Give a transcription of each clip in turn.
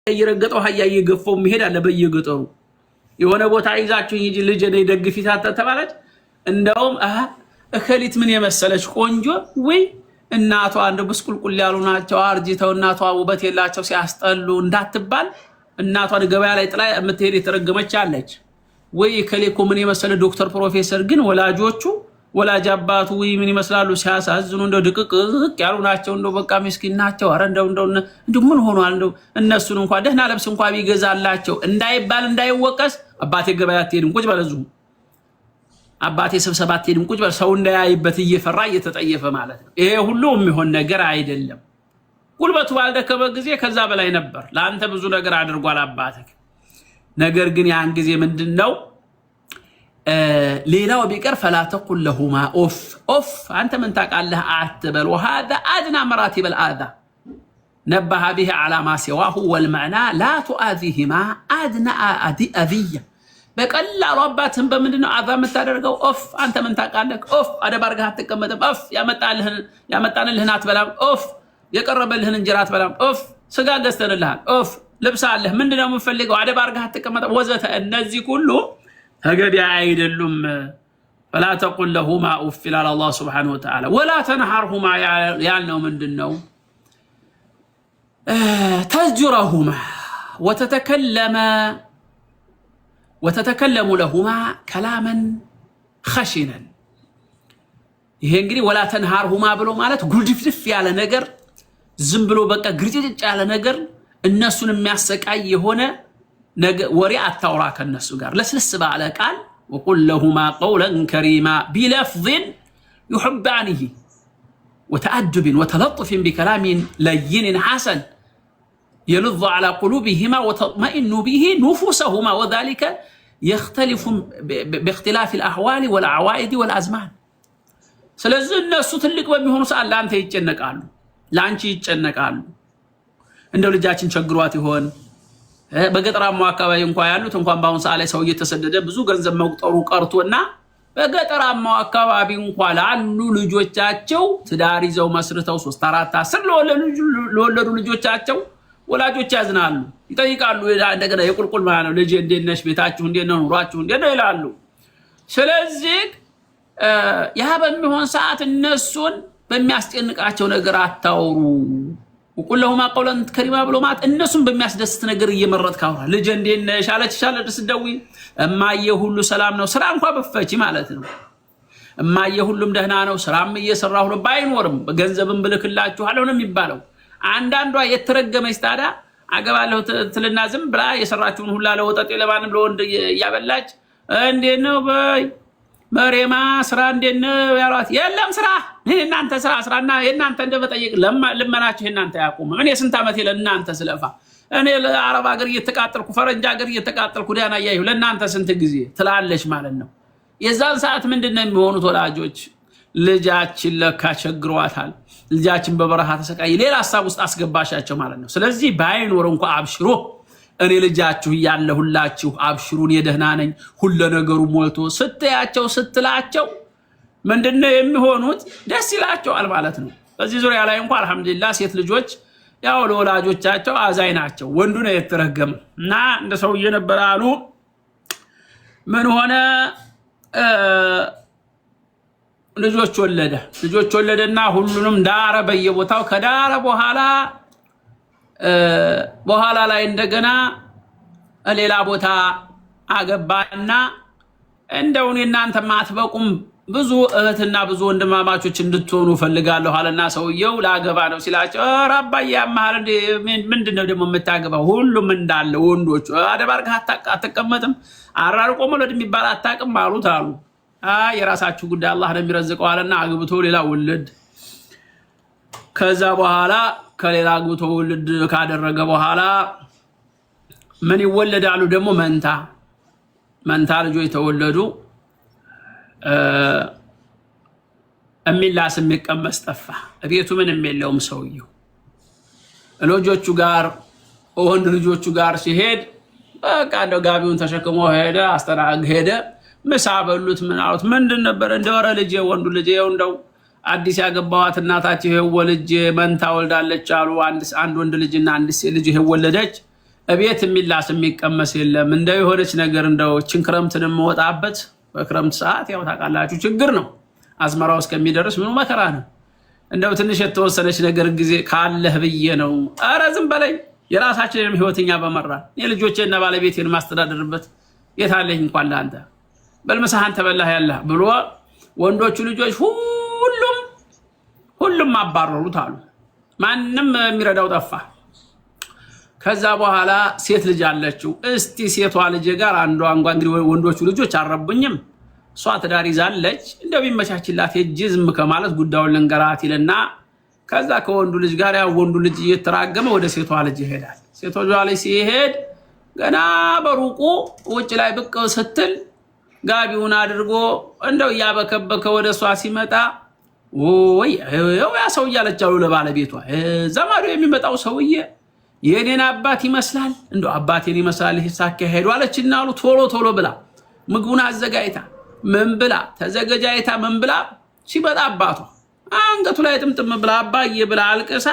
እየረገጠው ሀያ እየገፈው መሄድ አለ በየገጠሩ የሆነ ቦታ ይዛችሁ እንጂ ልጅ ነይ ደግፊታት ተባለች። እንደውም እከሊት ምን የመሰለች ቆንጆ ወይ እናቷ እንደ ብስቁልቁል ያሉ ናቸው አርጅተው እናቷ ውበት የላቸው ሲያስጠሉ እንዳትባል እናቷን ገበያ ላይ ጥላ የምትሄድ የተረገመች አለች። ወይ እከሌኮ ምን የመሰለ ዶክተር ፕሮፌሰር ግን ወላጆቹ ወላጅ አባቱ ወይ ምን ይመስላሉ ሲያሳዝኑ እንደው ድቅቅ ያሉ ናቸው። እንደው በቃ ምስኪን ናቸው። አረ እንደው ምን ሆኗል? እንደው እነሱን እንኳን ደህና ለብስ እንኳን ቢገዛላቸው እንዳይባል እንዳይወቀስ አባቴ ገበያ አትሄድም ቁጭ በለዙ አባቴ ስብሰባ አትሄድም ቁጭ በለ ሰው እንዳያይበት እየፈራ እየተጠየፈ ማለት ነው። ይሄ ሁሉ የሚሆን ነገር አይደለም። ጉልበቱ ባልደከመ ጊዜ ከዛ በላይ ነበር። ለአንተ ብዙ ነገር አድርጓል አባትህ። ነገር ግን ያን ጊዜ ምንድነው ሌላው ቢቀር فلا تقل لهما اوف انت من تقالها اعتبر وهذا ادنى مراتب الاذى نبه به على ما سواه والمعنى لا تؤذيهما ادنى اذيه بقلا رباتهم بمندنو اذى متادرغو اوف انت من تقالك اوف ادبارغا تቀመጠም اوف ያመጣንልህን አትበላም اوف የቀረበልህን እንጀራ አትበላም اوف ስጋ ገዝተንልሃል اوف ልብስ አለህ ምንድነው የምፈልገው አደባርጋ ተቀመጠ ወዘተ እነዚህ ሁሉ هجدي عيدلهم فلا تقل لهما أف على الله سبحانه وتعالى ولا تنهرهما يالنا من دنو تزجرهما وتتكلم لهما كلاما خشنا يهنجري ولا تنهرهما بلو مالت قل دفدف على نجر زنبلو بقى قريتش على نجر الناس المياسك أي هنا وريعة التوراة كالناس قال لسلس على قال وقل لهما قولا كريما بلفظ يحبانه وتأدب وتلطف بكلام لين حسن يلظ على قلوبهما وتطمئن به نفوسهما وذلك يختلف باختلاف الأحوال والعوائد والأزمان سلزل الناس تلك بمهنو سأل لانت يتجنك قالوا لانت يتجنك قالوا عندو لجاتين شقرواتي هون በገጠራማው አካባቢ እንኳን ያሉት እንኳን ባሁን ሰዓት ላይ ሰው እየተሰደደ ብዙ ገንዘብ መቁጠሩ ቀርቶና በገጠራማው አካባቢ እንኳን አሉ ልጆቻቸው ትዳር ይዘው መስርተው 3 4 10 ለወለዱ ልጆቻቸው ወላጆች ያዝናሉ ይጠይቃሉ እንደገና የቁልቁል ማለት ነው ልጅ እንዴት ነሽ ቤታችሁ እንዴት ነው ኑሯችሁ እንዴት ነው ይላሉ። ስለዚህ ያ በሚሆን ሰዓት እነሱን በሚያስጨንቃቸው ነገር አታውሩ وقل لهما قولا كريما بلو مات الناس بمياسدست ነገር እየመረጥክ አውራ ልጅ እንዴት ነሽ አለችሻለ ደስደዊ እማየ ሁሉ ሰላም ነው ስራ እንኳን በፈቺ ማለት ነው እማየ ሁሉም ደህና ነው ስራም እየሰራሁ ነው ባይኖርም በገንዘብም ብልክላችሁ አለው ነው የሚባለው። አንዳንዷ የተረገመች ታዲያ አገባለሁ ትልና ዝም ብላ የሰራችውን ሁላ ለወጠጤ ለማንም ለወንድ ያበላች እንዴት ነው በይ መሬማ ስራ እንዴት ነው ያሏት የለም ስራ እናንተ ስራና የናንተ እንደበጠይቅ ለማናችሁ እናንተ ያቆም እኔ ስንት አመት ለናንተ ስለፋ እኔ ለአረብ ሀገር እየተቃጠልኩ ፈረንጅ ሀገር እየተቃጠልኩ ዳና ያዩ ለናንተ ስንት ጊዜ ትላለች ማለት ነው። የዛን ሰዓት ምንድነው የሚሆኑት ወላጆች ልጃችን ለካ ቸግሯታል ልጃችን በበረሃ ተሰቃይ ሌላ ሐሳብ ውስጥ አስገባሻቸው ማለት ነው። ስለዚህ ባይኖር እንኳን አብሽሮ እኔ ልጃችሁ ያለሁላችሁ አብሽሩን የደህና ነኝ ሁሉ ነገሩ ሞልቶ ስትያቸው ስትላቸው ምንድነው የሚሆኑት ደስ ይላቸዋል ማለት ነው። በዚህ ዙሪያ ላይ እንኳን አልহামዱሊላህ ሴት ልጆች ያው ለወላጆቻቸው አዛይ ናቸው። ወንዱ ነው የተረገመው እና እንደ ሰውዬ ነበር አሉ ምን ሆነ ልጆች ወለደና ሁሉንም ዳረ በየቦታው ከዳረ በኋላ ላይ እንደገና ሌላ ቦታ አገባና እንደው እናንተ ማትበቁም ብዙ እህትና ብዙ ወንድማማቾች እንድትሆኑ ፈልጋለሁ አለና ሰውየው ላገባ ነው ሲላቸው አባዬ ያማል ምንድነው ደግሞ የምታገባው ሁሉም እንዳለ ወንዶች አደባርጋ አትቀመጥም አራርቆ መውለድ የሚባል አታውቅም አሉት አሉ የራሳችሁ ጉዳይ አላህ ነው የሚረዝቀው አለና አግብቶ ሌላ ወለድ ከዛ በኋላ ከሌላ አግብቶ ወለድ ካደረገ በኋላ ምን ይወለዳሉ ደግሞ መንታ ልጆች ተወለዱ። እሚላስ የሚቀመስ ጠፋ ቤቱ ምንም የለውም ሰውየው ልጆቹ ጋር ወንድ ልጆቹ ጋር ሲሄድ በቃ እንደው ጋቢውን ተሸክሞ ሄደ አስተናግ ሄደ ምሳ በሉት ምን አሉት ምንድን ነበር እንደወረ ልጅ ወንዱ ልጅ እንደው አዲስ ያገባዋት እናታቸው ወልጅ መንታ ወልዳለች አሉ አንድ ወንድ ልጅና አንድ ሴት ልጅ ወለደች እቤት የሚላስ የሚቀመስ የለም። እንደው የሆነች ነገር እንደው ችንክረምትን መወጣበት በክረምት ሰዓት ያው ታውቃላችሁ ችግር ነው። አዝመራው እስከሚደርስ ምኑ መከራ ነው። እንደው ትንሽ የተወሰነች ነገር ጊዜ ካለህ ብዬ ነው። ኧረ ዝም በለኝ። የራሳችንን ህይወትኛ በመራ የልጆቼና ባለቤቴን ማስተዳደርበት የታለኝ እንኳን ለአንተ በልመሳህን ተበላህ ያለህ ብሎ ወንዶቹ ልጆች ሁሉም አባረሩት አሉ። ማንም የሚረዳው ጠፋ። ከዛ በኋላ ሴት ልጅ አለችው። እስቲ ሴቷ ልጅ ጋር አንዷ እንግዲህ ወንዶቹ ልጆች አረቡኝም እሷ ትዳር ይዛለች እንደው ቢመቻችላት ሄጄ ዝም ከማለት ጉዳዩን ልንገራት ይልና ከዛ ከወንዱ ልጅ ጋር ያው ወንዱ ልጅ እየተራገመ ወደ ሴቷ ልጅ ይሄዳል። ሴቷ ልጅ ሲሄድ ገና በሩቁ ውጭ ላይ ብቅ ስትል ጋቢውን አድርጎ እንደው ያበከበከ ወደ እሷ ሲመጣ ወይ ያ ሰው እያለቻው ለባለቤቷ ዘማዱ የሚመጣው ሰውዬ የኔን አባት ይመስላል እንደው አባቴን ይመስላል ይሳካ ሄዱ አለችና አሉ ቶሎ ብላ ምግቡን አዘጋጅታ ምን ብላ ተዘጋጃይታ ምን ብላ ሲመጣ አባቷ አንገቱ ላይ ጥምጥም ብላ አባዬ ብላ አልቅሳ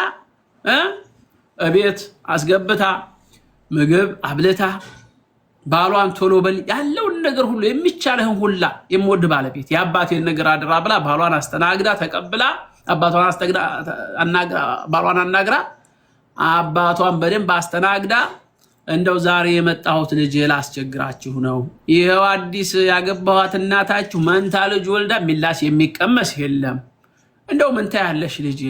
እቤት አስገብታ ምግብ አብለታ ባሏን ቶሎ በል ያለውን ነገር ሁሉ የሚቻለህን ሁላ የምወድ ባለቤት የአባቴን ነገር አድራ ብላ ባሏን አስተናግዳ ተቀብላ አባቷን ባሏን አናግራ አባቷን በደንብ አስተናግዳ እንደው ዛሬ የመጣሁት ልጅ ላስቸግራችሁ ነው። ይሄው አዲስ ያገባኋት እናታችሁ መንታ ልጅ ወልዳ ሚላስ የሚቀመስ የለም። እንደው መንታ ያለሽ ልጅ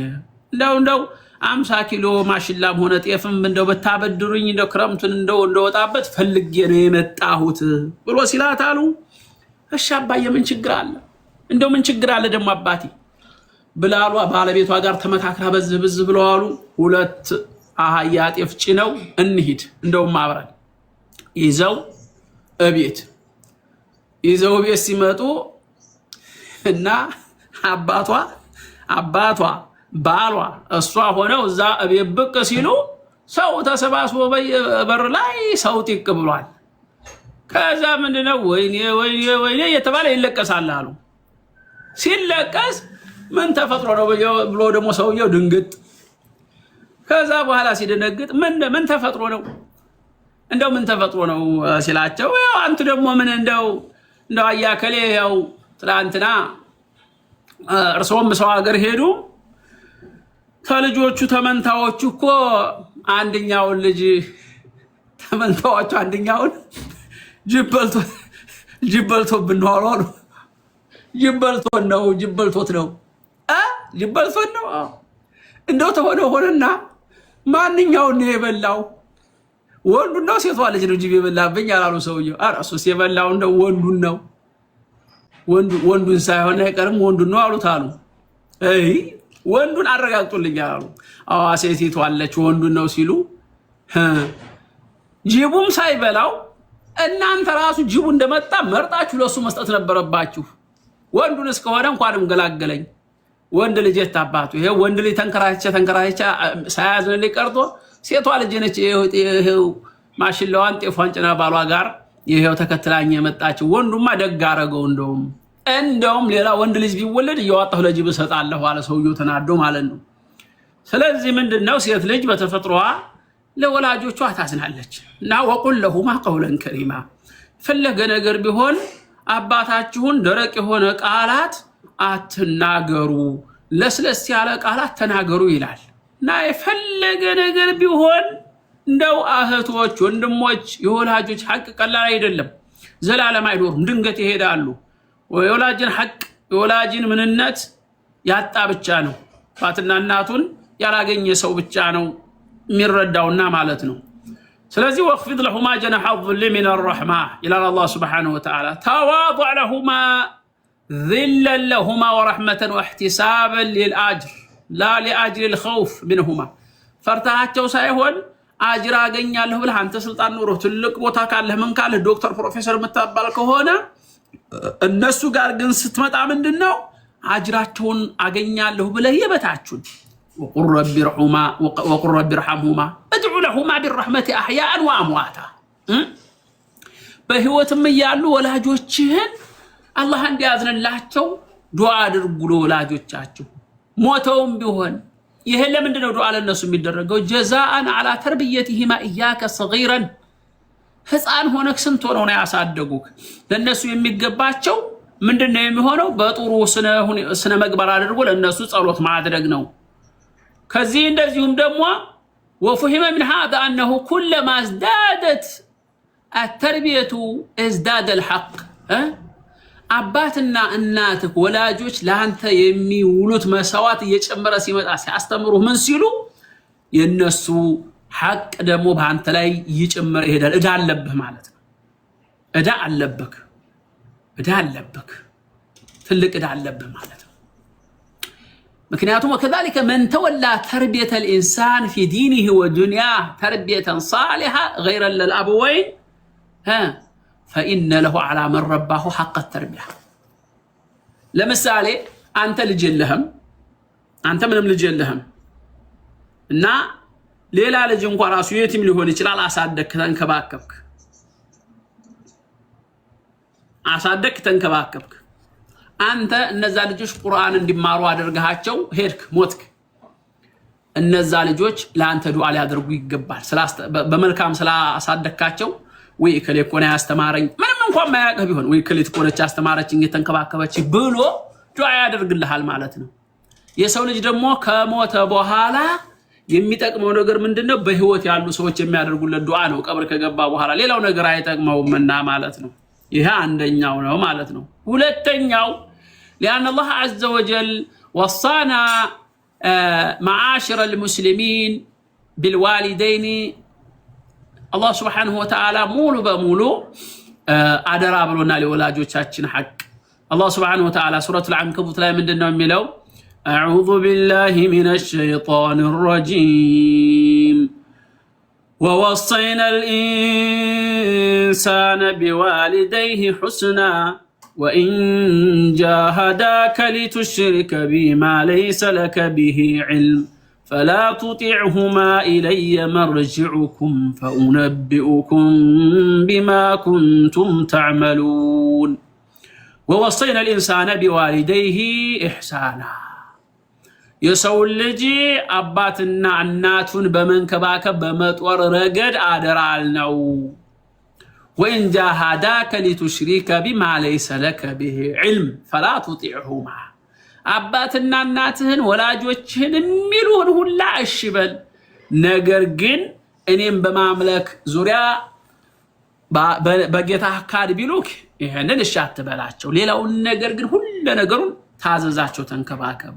እንደው 50 ኪሎ ማሽላም ሆነ ጤፍም እንደው በታበድሩኝ እንደው ክረምቱን እንደወጣበት ፈልጌ ነው የመጣሁት ብሎ ሲላት አሉ እሺ አባዬ ምን ችግር አለ? እንደው ምን ችግር አለ ደግሞ አባቴ ብላሏ ባለቤቷ ጋር ተመካክራ በዝብዝ ብለው አሉ ሁለት አህያ ጤፍ ጭነው እንሂድ እንደውም አብረን ይዘው ቤት ሲመጡ እና አባቷ ባሏ እሷ ሆነው እዛ እቤት ብቅ ሲሉ ሰው ተሰባስቦ በር ላይ ሰው ጥቅ ብሏል። ከዛ ምንድነው ወይኔ የተባለ ይለቀሳል አሉ። ሲለቀስ ምን ተፈጥሮ ነው ብሎ ደግሞ ሰውየው ድንግጥ ከዛ በኋላ ሲደነግጥ ምን ተፈጥሮ ነው እንደው ምን ተፈጥሮ ነው ሲላቸው ያው አንተ ደግሞ ምን እንደው አያከሌ ያው ትላንትና እርሶም ሰው ሀገር ሄዱ ከልጆቹ ተመንታዎቹ እኮ አንደኛውን ልጅ ተመንታዎቹ አንደኛውን ጅበልቶ ብንዋሉ ጅበልቶት ነው እንደው ተሆነና ማንኛውን ነው የበላው ወንዱን ነው ሴቷ ልጅ ነው ጅብ የበላብኝ አላሉ ሰውየው። እሱስ የበላው እንደው ወንዱን ነው ወንዱን ሳይሆን አይቀርም ወንዱን ነው አሉት አሉ። ወንዱን አረጋግጡልኝ አሉ። ሴቲቱ አለች ወንዱን ነው ሲሉ ጅቡም ሳይበላው እናንተ ራሱ ጅቡ እንደመጣ መርጣችሁ ለሱ መስጠት ነበረባችሁ። ወንዱን እስከሆነ እንኳንም ገላገለኝ ወንድ ልጅ የታባቱ ይሄ ወንድ ልጅ ተንከራቸ ሳያዝንልኝ ቀርቶ ሴቷ ልጅ ነች ይሄው ማሽላዋን ጤፏን ጭና ባሏ ጋር ይሄው ተከትላኝ የመጣችው። ወንዱማ ደግ አረገው እንደውም ሌላ ወንድ ልጅ ቢወለድ እያወጣሁ ለጅብ ሰጣለሁ አለ ሰውየው ተናዶ ማለት ነው። ስለዚህ ምንድነው ሴት ልጅ በተፈጥሮዋ ለወላጆቿ ታዝናለች እና ወቁል ለሁማ ቀውለን ከሪማ ፈለገ ነገር ቢሆን አባታችሁን ደረቅ የሆነ ቃላት አትናገሩ ለስለስ ያለ ቃላት ተናገሩ ይላል እና የፈለገ ነገር ቢሆን እንደው እህቶች ወንድሞች የወላጆች ሐቅ ቀላል አይደለም። ዘላለም አይኖርም፣ ድንገት ይሄዳሉ። የወላጅን ሐቅ የወላጅን ምንነት ያጣ ብቻ ነው አባትና እናቱን ያላገኘ ሰው ብቻ ነው የሚረዳውና ማለት ነው። ስለዚህ ወخفض لهما جناح الذل من الرحمة إلى الله سبحانه وتعالى تواضع لهما ذلا لهما ورحمة واحتسابا للأجر لا لأجر الخوف منهما فرتاቸው ሳይሆን አጅር አገኛለሁ ብለህ አንተ ስልጣን ኑሮ ትልቅ ቦታ ካለህ ምን ካለህ ዶክተር ፕሮፌሰር መታባል ከሆነ እነሱ ጋር ግን ስትመጣ ምንድነው አጅራቸውን አገኛለሁ ብለህ የበታችሁን وقل رب ارحمهما ادعو لهما بالرحمة أحياء وأمواتا በህይወትም ያሉ ወላጆችህን አላህ እንዲያዝንላቸው ዱዓ አድርጉ ለወላጆቻችሁ ሞተውም ቢሆን ይሄ ለምንድነው ዱዓ ለነሱ የሚደረገው? ጀዛአን አላ ተርቢየቲሂማ ኢያከ ሰጊራን ህፃን ሆነክ ስንት ሆነው ነው ያሳደጉክ። ለነሱ የሚገባቸው ምንድነው የሚሆነው? በጥሩ ስነ ምግባር አድርጎ ለነሱ ጸሎት ማድረግ ነው። ከዚህ እንደዚሁም ደግሞ وفهم من هذا أنه كلما ازدادت التربية ازداد الحق. أباتنا الناتك ولا جوش لانت يمي ولوت مساوات يجمر سيمت أسي أستمره من سيلو ينسو حق دمو بانت لا يجمر إهدال إداء اللبه معناتنا إداء اللبك تلك إداء اللبه معناتنا. مكنياتهم وكذلك من تولى تربية الإنسان في دينه ودنياه تربية صالحة غير للأبوين فإن له على من رباه حق التربية. لمثالي أنت لجلهم أنت من لجلهم نا ليلا لجن قراسو يتم له لجلال أصادك تنكباكبك አንተ እነዛ ልጆች ቁርአን እንዲማሩ አድርጋቸው ሄድክ ሞትክ። እነዛ ልጆች ለአንተ ዱዓ ሊያደርጉ ይገባል። በመልካም ስላሳደካቸው ወይ ከሌኮና ያስተማረኝ ምንም እንኳን ማያቀህ ቢሆን ወይ ከሌት ቆነች ያስተማረችኝ የተንከባከበች ብሎ ዱዓ ያደርግልሃል ማለት ነው። የሰው ልጅ ደግሞ ከሞተ በኋላ የሚጠቅመው ነገር ምንድነው? በህይወት ያሉ ሰዎች የሚያደርጉለት ዱዓ ነው። ቀብር ከገባ በኋላ ሌላው ነገር አይጠቅመውምና ማለት ነው። ይሄ አንደኛው ነው ማለት ነው። ሁለተኛው لأن الله عز وجل وصانا معاشر المسلمين بالوالدين. الله سبحانه وتعالى مولو بمولو أدرى بلونا لولاجوتشاتشن حق. الله سبحانه وتعالى سورة العنكبوت لا من دنا ميلو أعوذ بالله من الشيطان الرجيم ووصينا الإنسان بوالديه حسنا وإن جاهداك لتشرك بما ليس لك به علم فلا تطعهما إلي مرجعكم فأنبئكم بما كنتم تعملون. ووصينا الإنسان بوالديه إحسانا. يسول لجي أباتنا عناتون بمنكباك بمطور رقد آدرالنو. وإن جاهداك لتشرك بما ليس لك به علم فلا تطيعهما. أباتنا الناتهن ولا جوتشهن ميلون هلا الشبل نجرجن إنهم بمعملك زوريا بقيتها كاد بيلوك إهنا الشات بلاتشو ليلا ونجرجن هلا نجرون تاززاتشو تنكباكب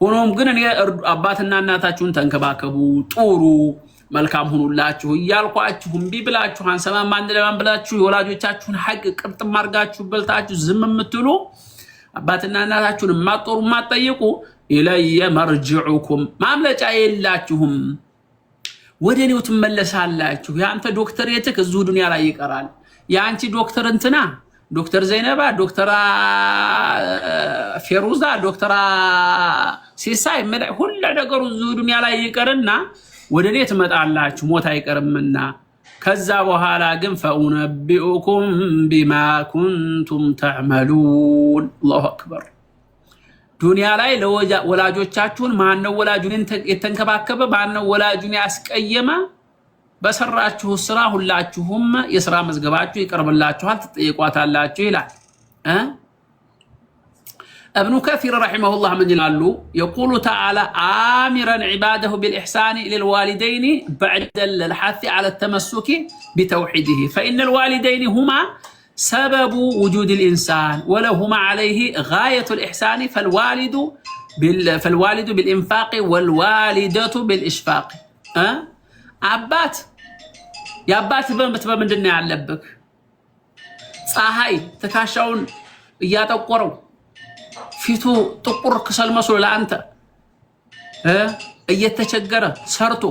ሆኖም ግን እኔ አባትና እናታችሁን ተንከባከቡ ጥሩ መልካም ሁኑላችሁ እያልኳችሁ እምቢ ብላችሁ አንሰማም አንደለም ብላችሁ የወላጆቻችሁን ሐቅ ቅርጥም አርጋችሁ በልታችሁ ዝም የምትሉ አባትና እናታችሁን ማጥሩ ማጠይቁ ኢለየ መርጅዑኩም ማምለጫ የላችሁም ወደኔው ትመለሳላችሁ። ያንተ ዶክተሬትክ እዚሁ ዱንያ ላይ ይቀራል። ያንቺ ዶክተር እንትና ዶክተር ዘይነባ ዶክተር ፌሩዛ ዶክተር ሲሳይ ሁሉ ነገሩ እዚሁ ዱንያ ላይ ይቀርና ወደኔ ትመጣላችሁ ሞት አይቀርምና። ከዛ በኋላ ግን ፈኡነቢኡኩም ቢማ ኩንቱም ተዕመሉን። አላሁ አክበር። ዱንያ ላይ ለወላጆቻችሁን ማነው ወላጁን የተንከባከበ ማነው ወላጁን ያስቀየመ በሰራችሁ ስራ ሁላችሁም የሥራ መዝገባችሁ ይቀርብላችኋል ትጠይቋታላችሁ ይላል። ابن كثير رحمه الله من جلاله يقول تعالى آمرا عباده بالإحسان إلى الوالدين بعد الحث على التمسك بتوحيده فإن الوالدين هما سبب وجود الإنسان ولهما عليه غاية الإحسان فالوالد بالإنفاق والوالدة بالإشفاق. أبات يا أبات بمتبا من دنيا علبك صاحي تكاشون ياتقروا ፊቱ ጥቁር ከሰል መስሎ ለአንተ እየተቸገረ ሰርቶ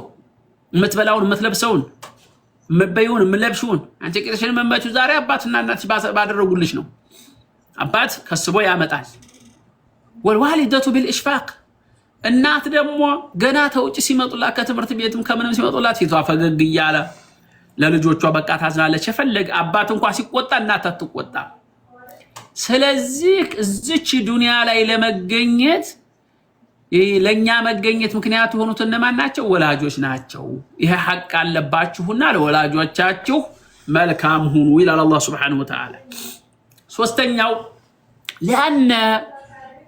ምትበላውን ምትለብሰውን ምበዩን ምለብሹን አንቺ ቄሽን መመቹ ዛሬ አባትና እናት ባደረጉልሽ ነው። አባት ከስቦ ያመጣል። والوالدة بالإشفاق እናት ደግሞ ገና ተውጭ ሲመጡላት ከትምህርት ቤትም ከምንም ሲመጡላት ፊቷ ፈገግ ይያለ ለልጆቿ በቃ ታዝናለች። የፈለገ አባት እንኳን ሲቆጣ እናት አትቆጣ። ስለዚህ እዚች ዱንያ ላይ ለመገኘት ለኛ መገኘት ምክንያት የሆኑት እነማን ናቸው? ወላጆች ናቸው። ይሄ ሐቅ አለባችሁና ለወላጆቻችሁ መልካም ሁኑ ይላል አላህ Subhanahu Wa Ta'ala። ሶስተኛው لأن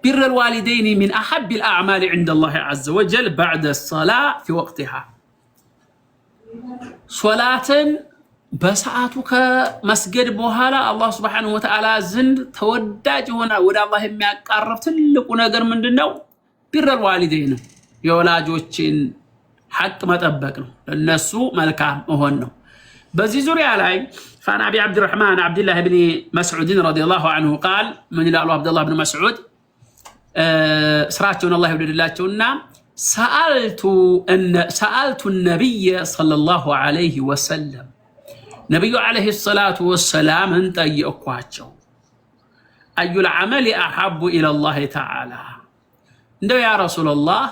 بر الوالدين من أحب الأعمال عند الله عز وجل بعد الصلاة في وقتها. صلاة በሰዓቱ ከመስገድ በኋላ አላህ Subhanahu Wa Ta'ala ዘንድ ተወዳጅ ሆና ወደ አላህ የሚያቀርብ ትልቁ ነገር ምንድነው? بر الوالدين የወላጆችን ሐቅ መጠበቅ ነው። ለነሱ መልካም መሆን ነው። በዚህ ዙሪያ ላይ فعن أبي عبد الرحمن عبد الله بن مسعود رضي الله عنه قال من إلى عبد الله بن مسعود سراتون الله يوددلاچونا سألت النبي صلى الله عليه وسلم نبي عليه الصلاة والسلام انطيقواچو أي العمل أحب إلى الله تعالى እንደው ያ ረሱላህ